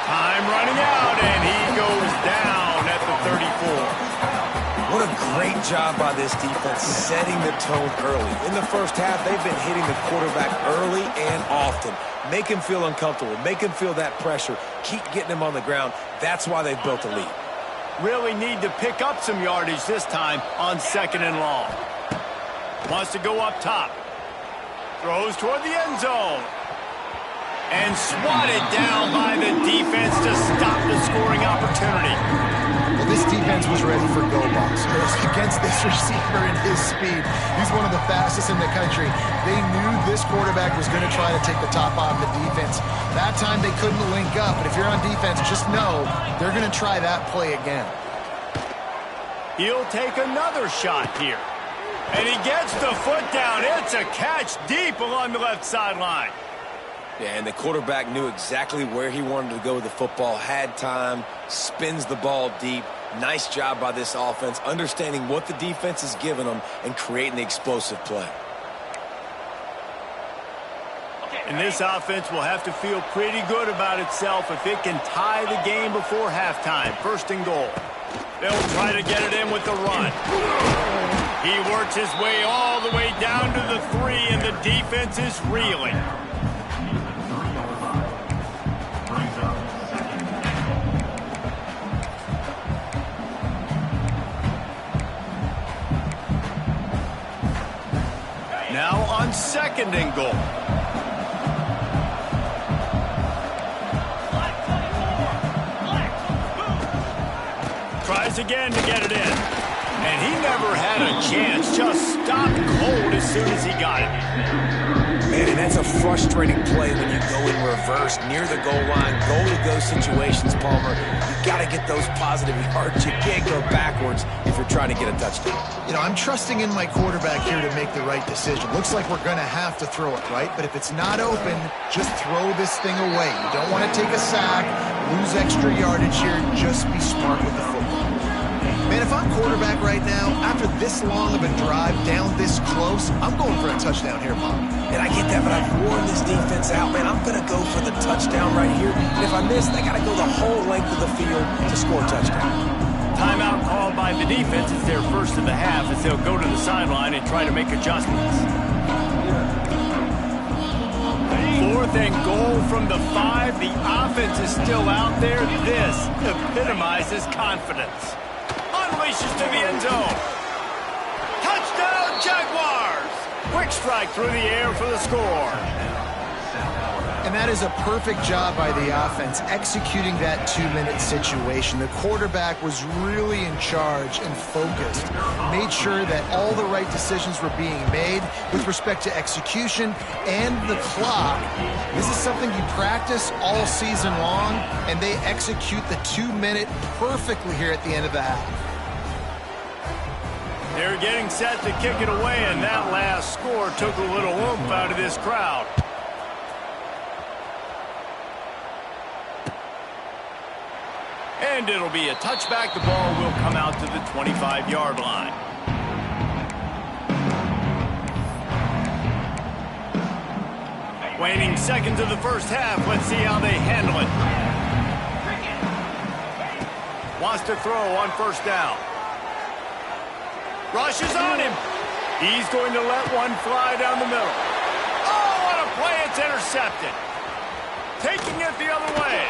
Time running out, and he goes down at the 34. What a great job by this defense setting the tone early. In the first half, they've been hitting the quarterback early and often. Make him feel uncomfortable. Make him feel that pressure. Keep getting him on the ground. That's why they've built a lead. Really need to pick up some yardage this time on 2nd and long. Wants to go up top. Throws toward the end zone. And swatted down by the defense to stop the scoring opportunity. Well, this defense was ready for go balls. Against this receiver and his speed. He's one of the fastest in the country. They knew this quarterback was going to try to take the top off the defense. That time they couldn't link up, but if you're on defense, just know they're going to try that play again. He'll take another shot here. And he gets the foot down. It's a catch deep along the left sideline. Yeah, and the quarterback knew exactly where he wanted to go with the football, had time, spins the ball deep. Nice job by this offense, understanding what the defense is giving them and creating the explosive play. And this offense will have to feel pretty good about itself if it can tie the game before halftime. 1st and goal. They'll try to get it in with the run. He works his way all the way down to the 3, and the defense is reeling. Now on 2nd and goal. Tries again to get it in. And he never had a chance. Just stopped cold as soon as he got it. Man, and that's a frustrating play when you go in reverse near the goal line. Goal-to-go situations, Palmer. You got to get those positive yards. You can't go backwards if you're trying to get a touchdown. You know, I'm trusting in my quarterback here to make the right decision. Looks like we're going to have to throw it, right? But if it's not open, just throw this thing away. You don't want to take a sack, lose extra yardage here. Just be smart with the football. Man, if I'm quarterback right now, after this long of a drive down this close, I'm going for a touchdown here, Bob. And I get that, but I've worn this defense out. Man, I'm going to go for the touchdown right here. And if I miss, they got to go the whole length of the field to score a touchdown. Timeout called by the defense. It's their first of the half as they'll go to the sideline and try to make adjustments. 4th and goal from the 5. The offense is still out there. This epitomizes confidence. Unleashes to the end zone. Touchdown, Jaguars! Quick strike through the air for the score. And that is a perfect job by the offense, executing that 2-minute situation. The quarterback was really in charge and focused. Made sure that all the right decisions were being made with respect to execution and the clock. This is something you practice all season long, and they execute the 2-minute perfectly here at the end of the half. They're getting set to kick it away, and that last score took a little oomph out of this crowd. And it'll be a touchback. The ball will come out to the 25-yard line. Waning seconds of the first half. Let's see how they handle it. Wants to throw on 1st down. Rushes on him. He's going to let one fly down the middle. Oh, what a play. It's intercepted. Taking it the other way.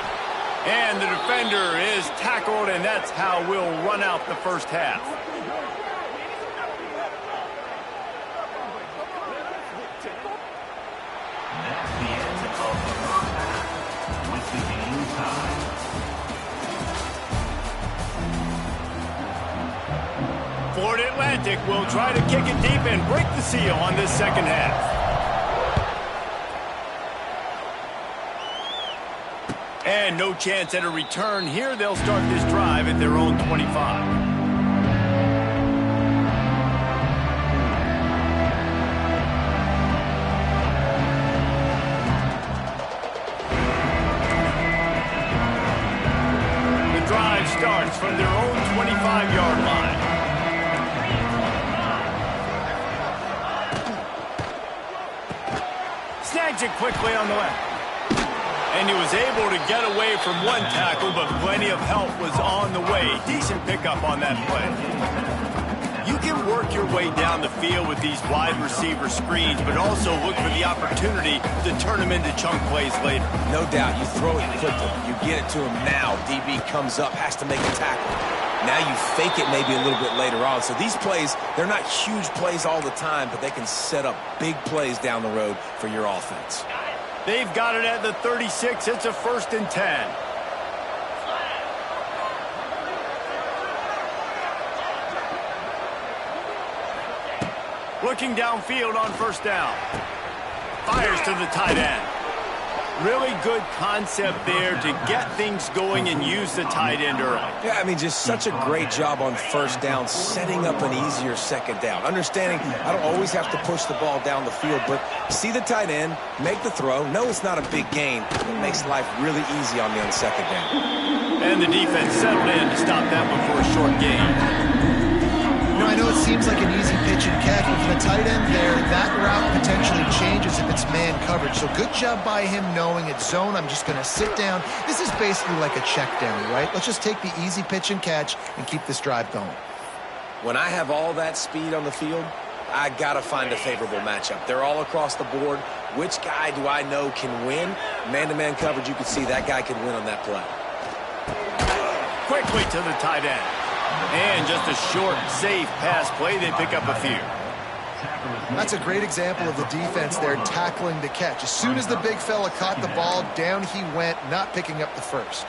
And the defender is tackled, and that's how we'll run out the first half. That's the end of the first half. With the Game time. Florida Atlantic will try to kick it deep and break the seal on this second half. And no chance at a return here. They'll start this drive at their own 25. Starts from their own 25-yard line. Snags it quickly on the left. And he was able to get away from one tackle, but plenty of help was on the way. Decent pickup on that play. You can work your way down the field with these wide receiver screens, but also look for the opportunity to turn them into chunk plays later. No doubt, you throw it quickly. You get it to him now. DB comes up, has to make a tackle. Now you fake it maybe a little bit later on. So these plays, they're not huge plays all the time, but they can set up big plays down the road for your offense. They've got it at the 36. It's a 1st and 10. Looking downfield on 1st down. Fires to the tight end. Really good concept there to get things going and use the tight end early. Yeah, I mean, just such a great job on 1st down, setting up an easier 2nd down. Understanding I don't always have to push the ball down the field, but see the tight end, make the throw. No, it's not a big gain. It makes life really easy on me on 2nd down. And the defense settled in to stop that one for a short gain. You know, I know it seems like an easy pitch and catch, but for the tight end there, that route potentially changes if it's man coverage. So good job by him knowing it's zone. I'm just going to sit down. This is basically like a check down, right? Let's just take the easy pitch and catch and keep this drive going. When I have all that speed on the field, I got to find a favorable matchup. They're all across the board. Which guy do I know can win? Man-to-man coverage, you can see that guy can win on that play. Quickly to the tight end. And just a short, safe pass play. They pick up a few. That's a great example of the defense there tackling the catch. As soon as the big fella caught the ball, down he went, not picking up the first.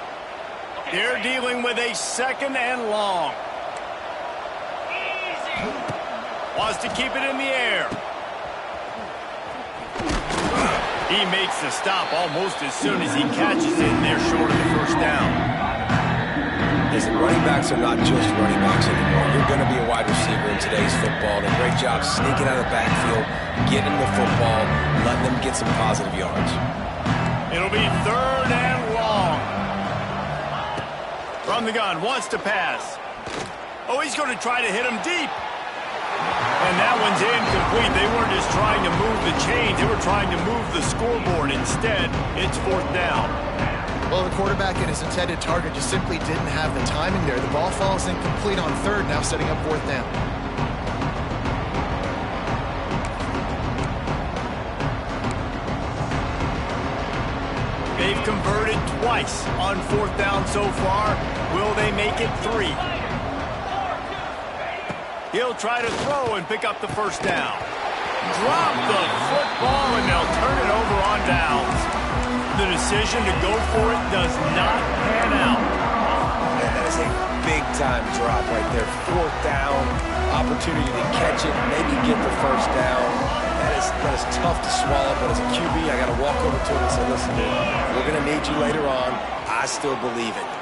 They're dealing with a 2nd and long. Wants to keep it in the air. He makes the stop almost as soon as he catches it, and they're short of the 1st down. Listen, running backs are not just running backs anymore. You're going to be a wide receiver in today's football. And a great job sneaking out of the backfield, getting the football, letting them get some positive yards. It'll be 3rd and long. From the gun, wants to pass. Oh, he's going to try to hit him deep. And that one's incomplete. They weren't just trying to move the chains. They were trying to move the scoreboard. Instead, it's 4th down. Well, the quarterback and his intended target just simply didn't have the timing there. The ball falls incomplete on 3rd, now setting up 4th down. They've converted twice on 4th down so far. Will they make it 3? He'll try to throw and pick up the 1st down. Drop the football, and they'll turn it over on downs. The decision to go for it does not pan out. And that is a big-time drop right there. 4th down, opportunity to catch it, maybe get the 1st down. That is tough to swallow, but as a QB, I got to walk over to him and say, listen, dude, we're going to need you later on. I still believe in you.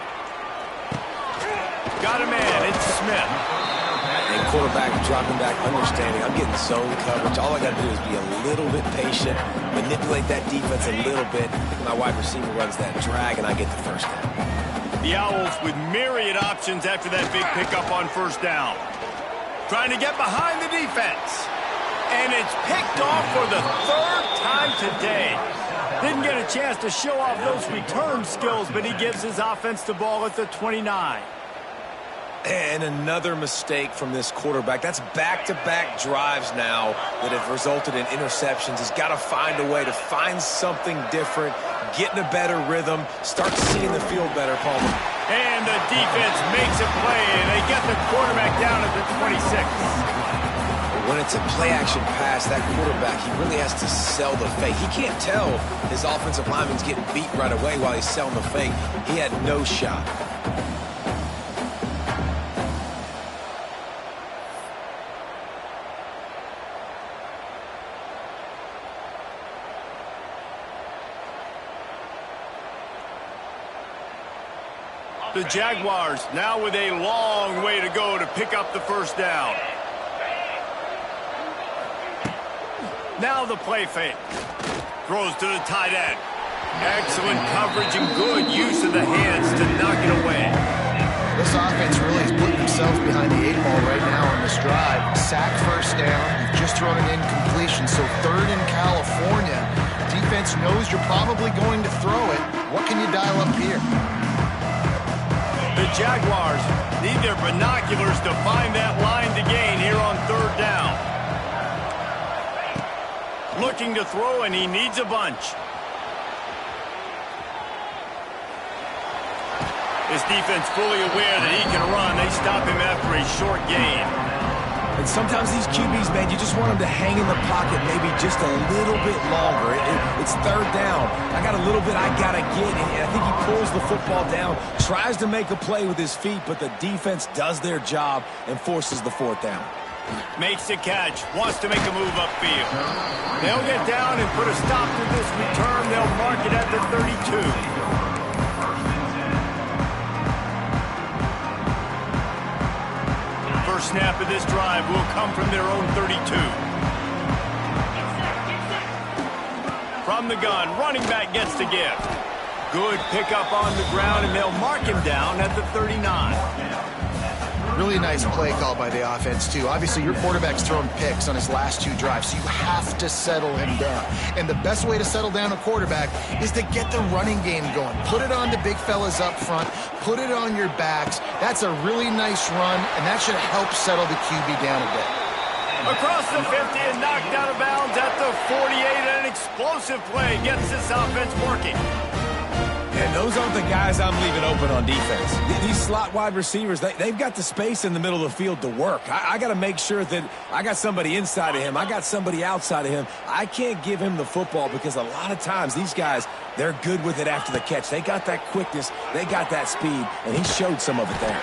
Got a man. It's Smith. And quarterback dropping back, understanding I'm getting zone coverage. All I got to do is be a little bit patient, manipulate that defense a little bit. My wide receiver runs that drag, and I get the 1st down. The Owls with myriad options after that big pickup on 1st down. Trying to get behind the defense. And it's picked off for the 3rd time today. Didn't get a chance to show off those return skills, but he gives his offense the ball at the 29. And another mistake from this quarterback. That's back-to-back drives now that have resulted in interceptions. He's got to find a way to find something different, get in a better rhythm, start seeing the field better, Palmer. And the defense makes a play, and they get the quarterback down at the 26. When it's a play-action pass, that quarterback, he really has to sell the fake. He can't tell his offensive lineman's getting beat right away while he's selling the fake. He had no shot. The Jaguars now with a long way to go to pick up the first down. Now the play fake. Throws to the tight end. Excellent coverage and good use of the hands to knock it away. This offense really is putting themselves behind the 8 ball right now on this drive. Sack first down. You've just thrown an incompletion, so third in California. Defense knows you're probably going to throw it. What can you dial up here? The Jaguars need their binoculars to find that line to gain here on third down. Looking to throw, and he needs a bunch. His defense fully aware that he can run. They stop him after a short gain. And sometimes these QBs, man, you just want them to hang in the pocket maybe just a little bit longer. It's third down. I got a little bit I got to get, and I think he pulls the football down, tries to make a play with his feet, but the defense does their job and forces the fourth down. Makes the catch, wants to make a move upfield. They'll get down and put a stop to this return. They'll mark it at the 32. First snap of this drive will come from their own 32. From the gun, running back gets the gift. Good pickup on the ground, and they'll mark him down at the 39. Really nice play call by the offense, too. Obviously, your quarterback's thrown picks on his last 2 drives, so you have to settle him down. And the best way to settle down a quarterback is to get the running game going. Put it on the big fellas up front. Put it on your backs. That's a really nice run, and that should help settle the QB down a bit. Across the 50 and knocked out of bounds at the 48, and an explosive play gets this offense working. And those aren't the guys I'm leaving open on defense. These slot wide receivers, they've got the space in the middle of the field to work. I got to make sure that I got somebody inside of him. I got somebody outside of him. I can't give him the football because a lot of times these guys, they're good with it after the catch. They got that quickness. They got that speed, and he showed some of it there.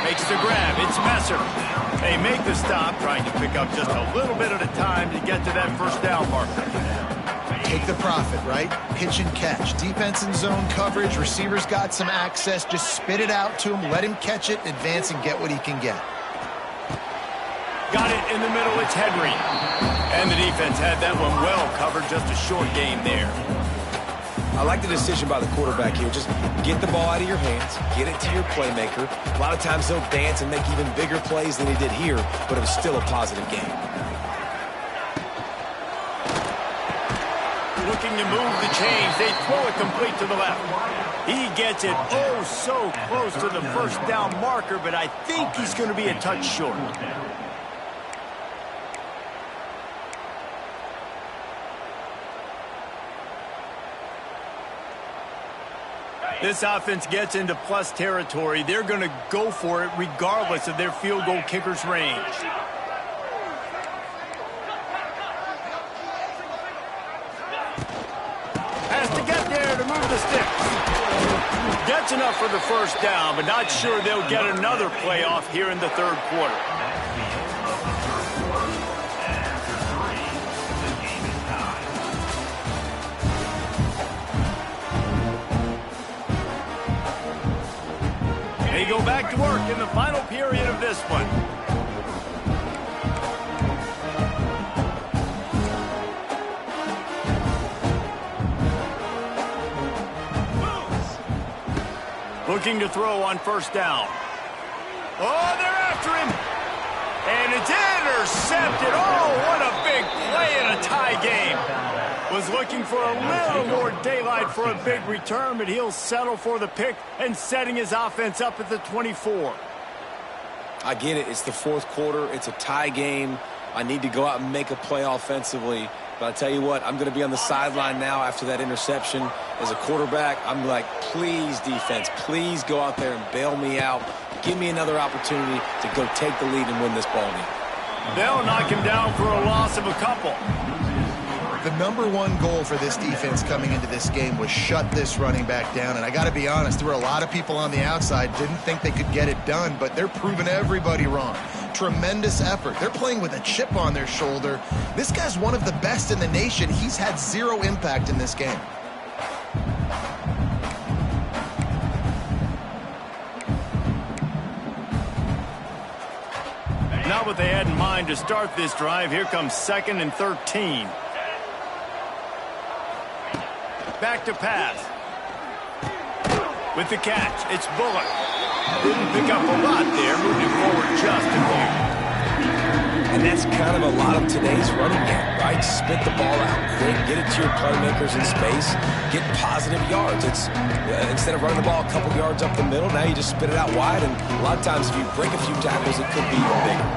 Makes the grab. It's Messer. They make the stop, trying to pick up just a little bit at a time to get to that first down marker. Take the profit, right? Pitch and catch. Defense and zone coverage. Receivers got some access. Just spit it out to him. Let him catch it, advance, and get what he can get. Got it in the middle. It's Henry. And the defense had that one well covered. Just a short gain there. I like the decision by the quarterback here. Just get the ball out of your hands. Get it to your playmaker. A lot of times they'll dance and make even bigger plays than he did here, but it was still a positive game. Looking to move the chains. They throw it complete to the left. He gets it oh so close to the first down marker, but I think he's going to be a touch short. This offense gets into plus territory. They're going to go for it regardless of their field goal kicker's range. The sticks. Gets enough for the first down, but not sure they'll get another playoff here in the third quarter. They go back to work in the final period of this one. Looking to throw on first down. Oh, they're after him. And it's intercepted. Oh, what a big play in a tie game. Was looking for a little more daylight for a big return, but he'll settle for the pick and setting his offense up at the 24. I get it. It's the fourth quarter. It's a tie game. I need to go out and make a play offensively. But I tell you what, I'm going to be on the sideline now after that interception. As a quarterback, I'm like, please, defense, please go out there and bail me out. Give me another opportunity to go take the lead and win this ball game. They'll knock him down for a loss of a couple. The #1 goal for this defense coming into this game was shut this running back down. And I got to be honest, there were a lot of people on the outside didn't think they could get it done, but they're proving everybody wrong. Tremendous effort. They're playing with a chip on their shoulder. This guy's one of the best in the nation. He's had zero impact in this game. Not what they had in mind to start this drive. Here comes 2nd and 13. Back to pass. With the catch, it's Bullock. Didn't pick up a lot there, moving forward just a few. And that's kind of a lot of today's running game, right? Spit the ball out quick, get it to your playmakers in space, get positive yards. It's instead of running the ball a couple yards up the middle, now you just spit it out wide, and a lot of times if you break a few tackles, it could be even bigger.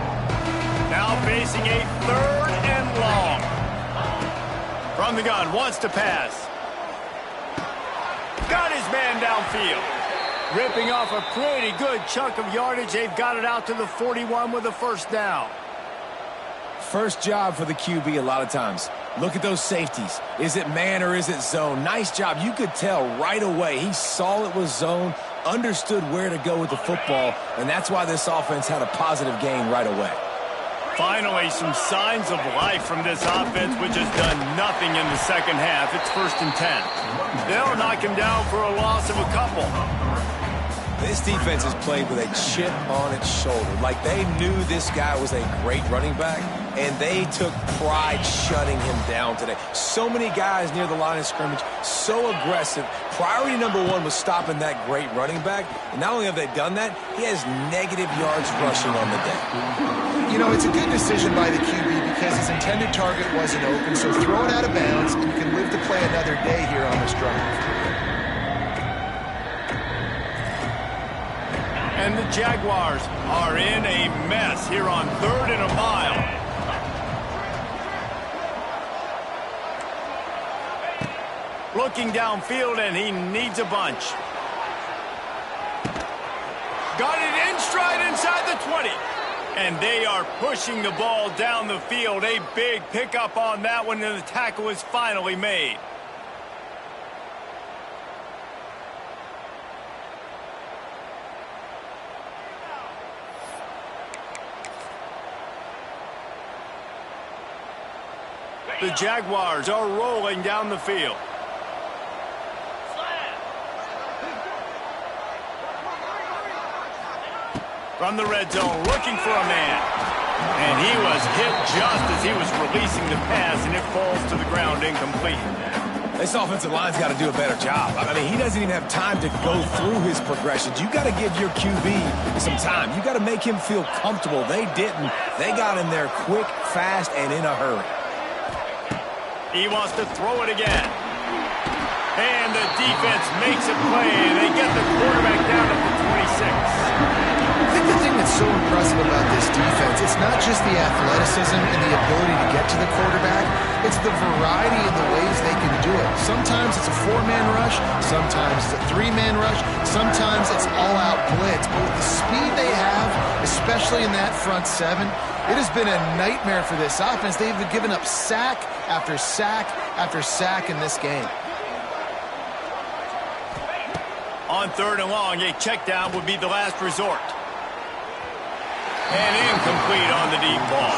Now facing a 3rd and long. From the gun, wants to pass. Got his man downfield. Ripping off a pretty good chunk of yardage. They've got it out to the 41 with a 1st down. First job for the QB a lot of times. Look at those safeties. Is it man or is it zone? Nice job. You could tell right away. He saw it was zone, understood where to go with the football, and that's why this offense had a positive gain right away. Finally, some signs of life from this offense, which has done nothing in the 2nd half. It's 1st and 10. They'll knock him down for a loss of a couple. This defense has played with a chip on its shoulder. Like they knew this guy was a great running back, and they took pride shutting him down today. So many guys near the line of scrimmage, so aggressive. Priority #1 was stopping that great running back. And not only have they done that, he has negative yards rushing on the day. You know, it's a good decision by the QB because his intended target wasn't open, so throw it out of bounds, and you can live to play another day here on this drive. And the Jaguars are in a mess here on 3rd and a mile. Looking downfield, and he needs a bunch. Got it in stride inside the 20. And they are pushing the ball down the field. A big pickup on that one, and the tackle is finally made. The Jaguars are rolling down the field. From the red zone, looking for a man. And he was hit just as he was releasing the pass, and it falls to the ground incomplete. This offensive line's got to do a better job. I mean, he doesn't even have time to go through his progressions. You got to give your QB some time. You got to make him feel comfortable. They didn't. They got in there quick, fast, and in a hurry. He wants to throw it again. And the defense makes a play, and they get the quarterback down at the 26. I think the thing that's so impressive about this defense, it's not just the athleticism and the ability to get to the quarterback, it's the variety in the ways they can do it. Sometimes it's a 4-man rush, sometimes it's a 3-man rush, sometimes it's all-out blitz. But with the speed they have, especially in that front 7, it has been a nightmare for this offense. They've given up sack after sack after sack in this game. On 3rd and long, a check down would be the last resort. And incomplete on the deep ball.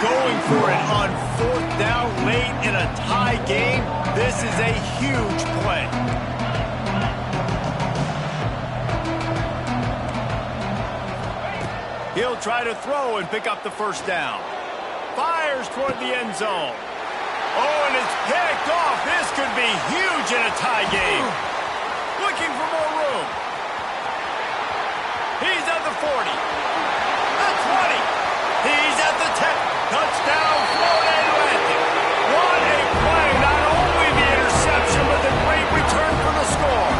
Going for it on 4th down late in a tie game. This is a huge play. He'll try to throw and pick up the 1st down. Fires toward the end zone. Oh, and it's picked off. This could be huge in a tie game. Looking for more room. He's at the 40. The 20. He's at the 10. Touchdown, Florida Atlantic. What a play. Not only the interception, but the great return for the score.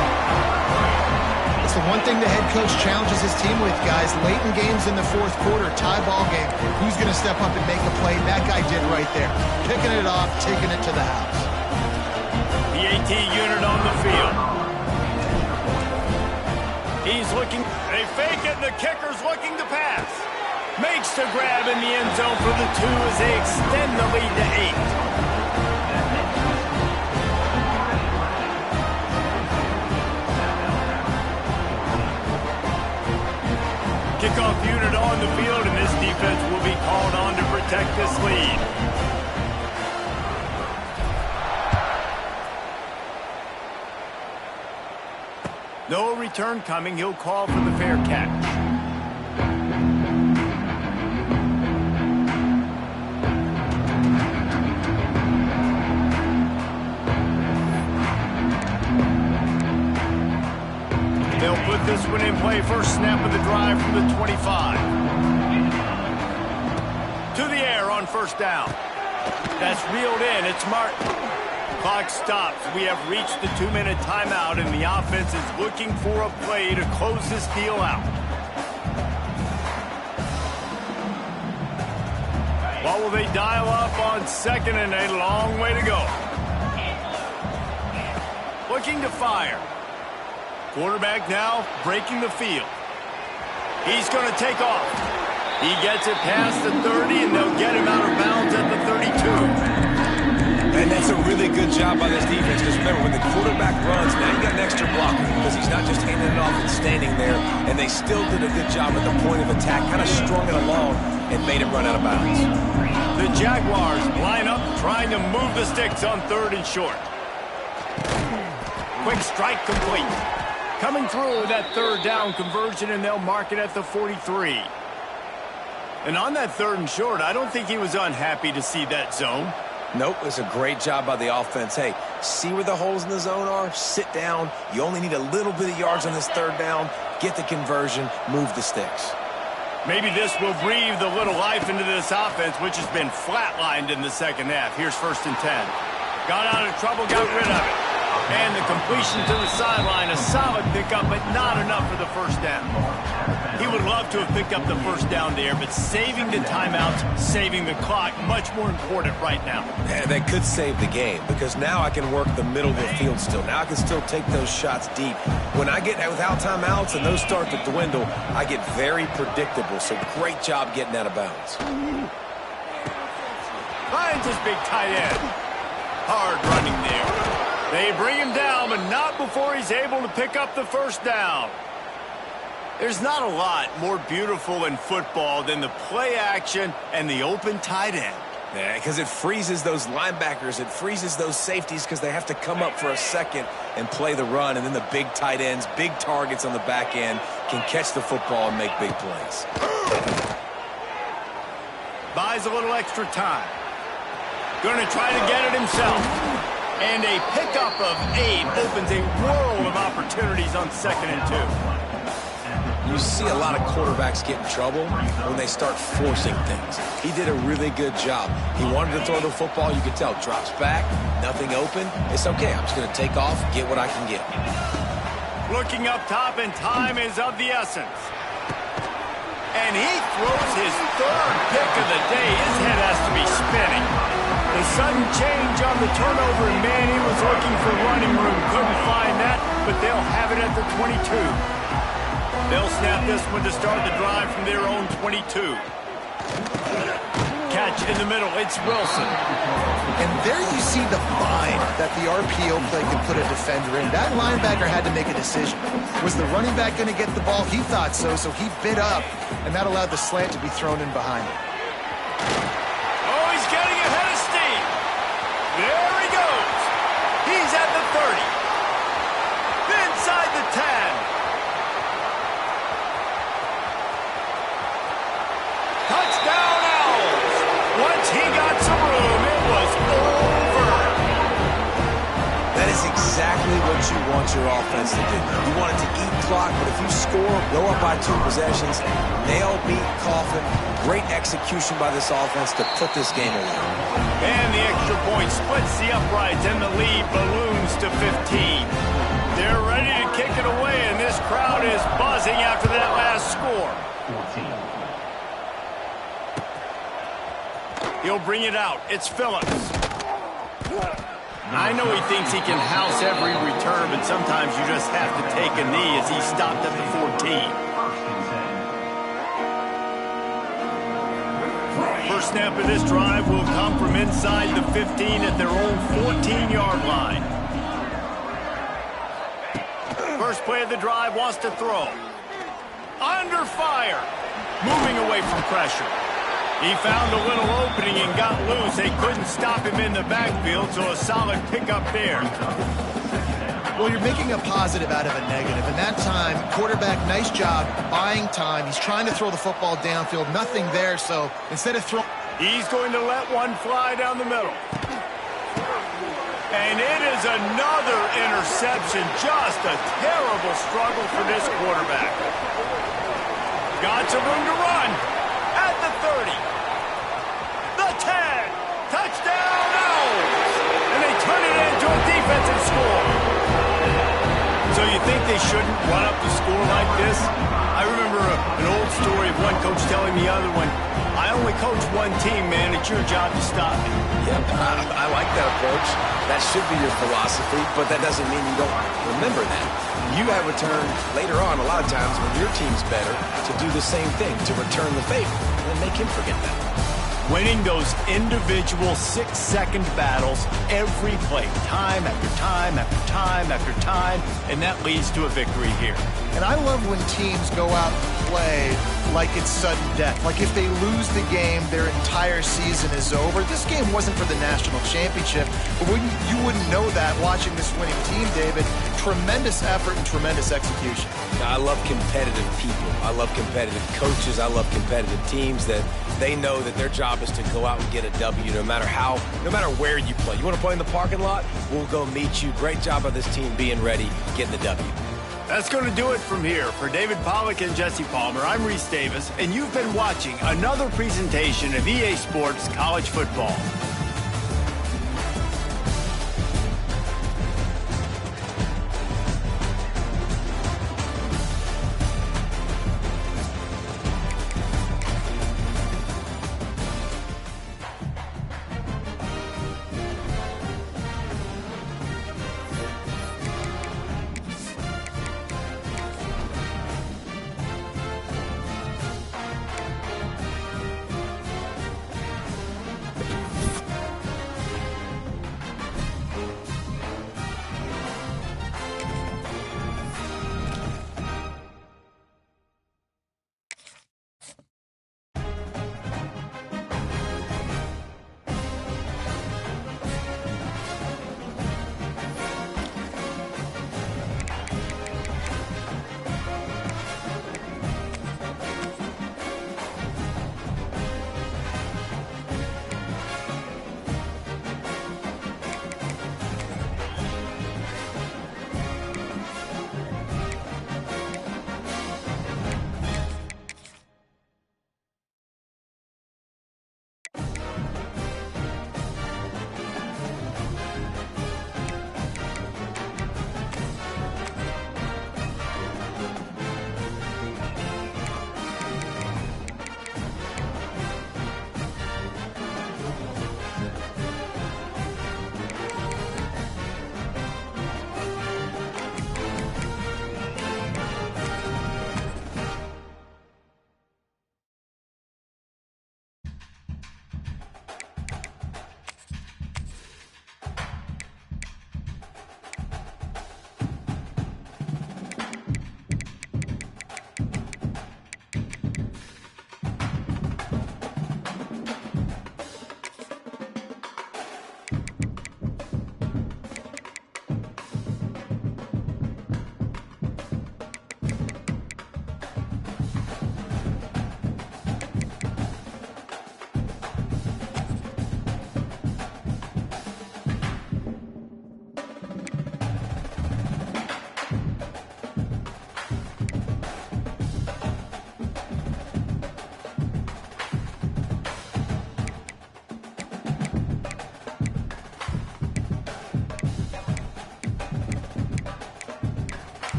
It's the one thing the head coach challenges his team with, guys. Late in games in the 4th quarter, tie ball game. Who's going to step up and make a play? That guy did right there. Picking it off, taking it to the house. The AT unit on the field. He's looking. They fake it, and the kicker's looking to pass. Makes the grab in the end zone for the 2 as they extend the lead to 8. Kickoff unit on the field, and this defense will be called on to protect this lead. No return coming. He'll call for the fair catch. They'll put this one in play. First snap of the drive from the 25. To the air on first down. That's reeled in. It's Martin. Clock stops. We have reached the 2-minute timeout, and the offense is looking for a play to close this deal out. What will they dial up on 2nd and a long way to go? Looking to fire. Quarterback now breaking the field. He's going to take off. He gets it past the 30, and they'll get him out of bounds at the 32. And that's a really good job by this defense, because remember, when the quarterback runs, now you got an extra blocker, because he's not just handing it off and standing there, and they still did a good job at the point of attack, kind of strung it along and made him run out of bounds. The Jaguars line up trying to move the sticks on 3rd and short. Quick strike complete. Coming through that 3rd down conversion, and they'll mark it at the 43. And on that 3rd and short, I don't think he was unhappy to see that zone. Nope, it's a great job by the offense. Hey, see where the holes in the zone are? Sit down. You only need a little bit of yards on this 3rd down. Get the conversion. Move the sticks. Maybe this will breathe a little life into this offense, which has been flatlined in the 2nd half. Here's 1st and 10. Got out of trouble, got rid of it. And the completion to the sideline, a solid pickup, but not enough for the 1st down. He would love to have picked up the 1st down there, but saving the timeouts, saving the clock, much more important right now. And that could save the game, because now I can work the middle of the field still. Now I can still take those shots deep. When I get without timeouts and those start to dwindle, I get very predictable. So great job getting out of bounds. Finds his big tight end. Hard running there. They bring him down, but not before he's able to pick up the 1st down. There's not a lot more beautiful in football than the play action and the open tight end. Yeah, because it freezes those linebackers. It freezes those safeties because they have to come up for a second and play the run. And then the big tight ends, big targets on the back end, can catch the football and make big plays. Buys a little extra time. Going to try to get it himself. And a pickup of 8 opens a world of opportunities on 2nd and 2. You see a lot of quarterbacks get in trouble when they start forcing things. He did a really good job. He wanted to throw the football. You could tell. Drops back, nothing open. It's okay. I'm just going to take off, get what I can get. Looking up top, and time is of the essence. And he throws his 3rd pick of the day. His head has to be spinning. The sudden change on the turnover, and man, he was looking for running room. Couldn't find that, but they'll have it at the 22. They'll snap this one to start the drive from their own 22. Catch in the middle. It's Wilson. And there you see the bind that the RPO play can put a defender in. That linebacker had to make a decision. Was the running back going to get the ball? He thought so, so he bit up, and that allowed the slant to be thrown in behind him. Oh, he's getting ahead of steam. There he goes. He's at the 30. Inside the 10. Touchdown Owls. Once he got some room, it was over. That is exactly what you want your offense to do. You want it to eat clock, but if you score, go up by 2 possessions, nail, beat, coffin. Great execution by this offense to put this game away. And the extra point splits the uprights, and the lead balloons to 15. They're ready to kick it away, and this crowd is buzzing after that last score. 14. He'll bring it out. It's Phillips. I know he thinks he can house every return, but sometimes you just have to take a knee as he stopped at the 14. first snap of this drive will come from inside the 15 at their own 14-yard line. First play of the drive wants to throw. Under fire. Moving away from pressure. He found a little opening and got loose. They couldn't stop him in the backfield, so a solid pickup there. Well, you're making a positive out of a negative. And that time, quarterback, nice job buying time. He's trying to throw the football downfield. Nothing there, so instead of throwing... He's going to let one fly down the middle. And it is another interception. Just a terrible struggle for this quarterback. Got some room to run at the 30. The 10. Touchdown, Owls. And they turn it into a defensive score. So you think they shouldn't run up the score like this? I remember an old story of one coach telling the other one, I only coach one team, man. It's your job to stop me. Yep, I like that approach. That should be your philosophy, but that doesn't mean you don't remember that. You have a turn later on, a lot of times, when your team's better, to do the same thing, to return the favor, and make him forget that. Winning those individual 6-second battles every play, time after time after time after time, and that leads to a victory here. And I love when teams go out and play like it's sudden death. Like if they lose the game, their entire season is over. This game wasn't for the national championship, but you wouldn't know that watching this winning team, David. Tremendous effort and tremendous execution. I love competitive people. I love competitive coaches. I love competitive teams that they know that their job is to go out and get a W no matter where you play. You want to play in the parking lot? We'll go meet you. Great job of this team being ready, getting the W. That's going to do it from here. For David Pollack and Jesse Palmer, I'm Reese Davis, and you've been watching another presentation of EA Sports College Football.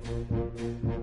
Buffalo.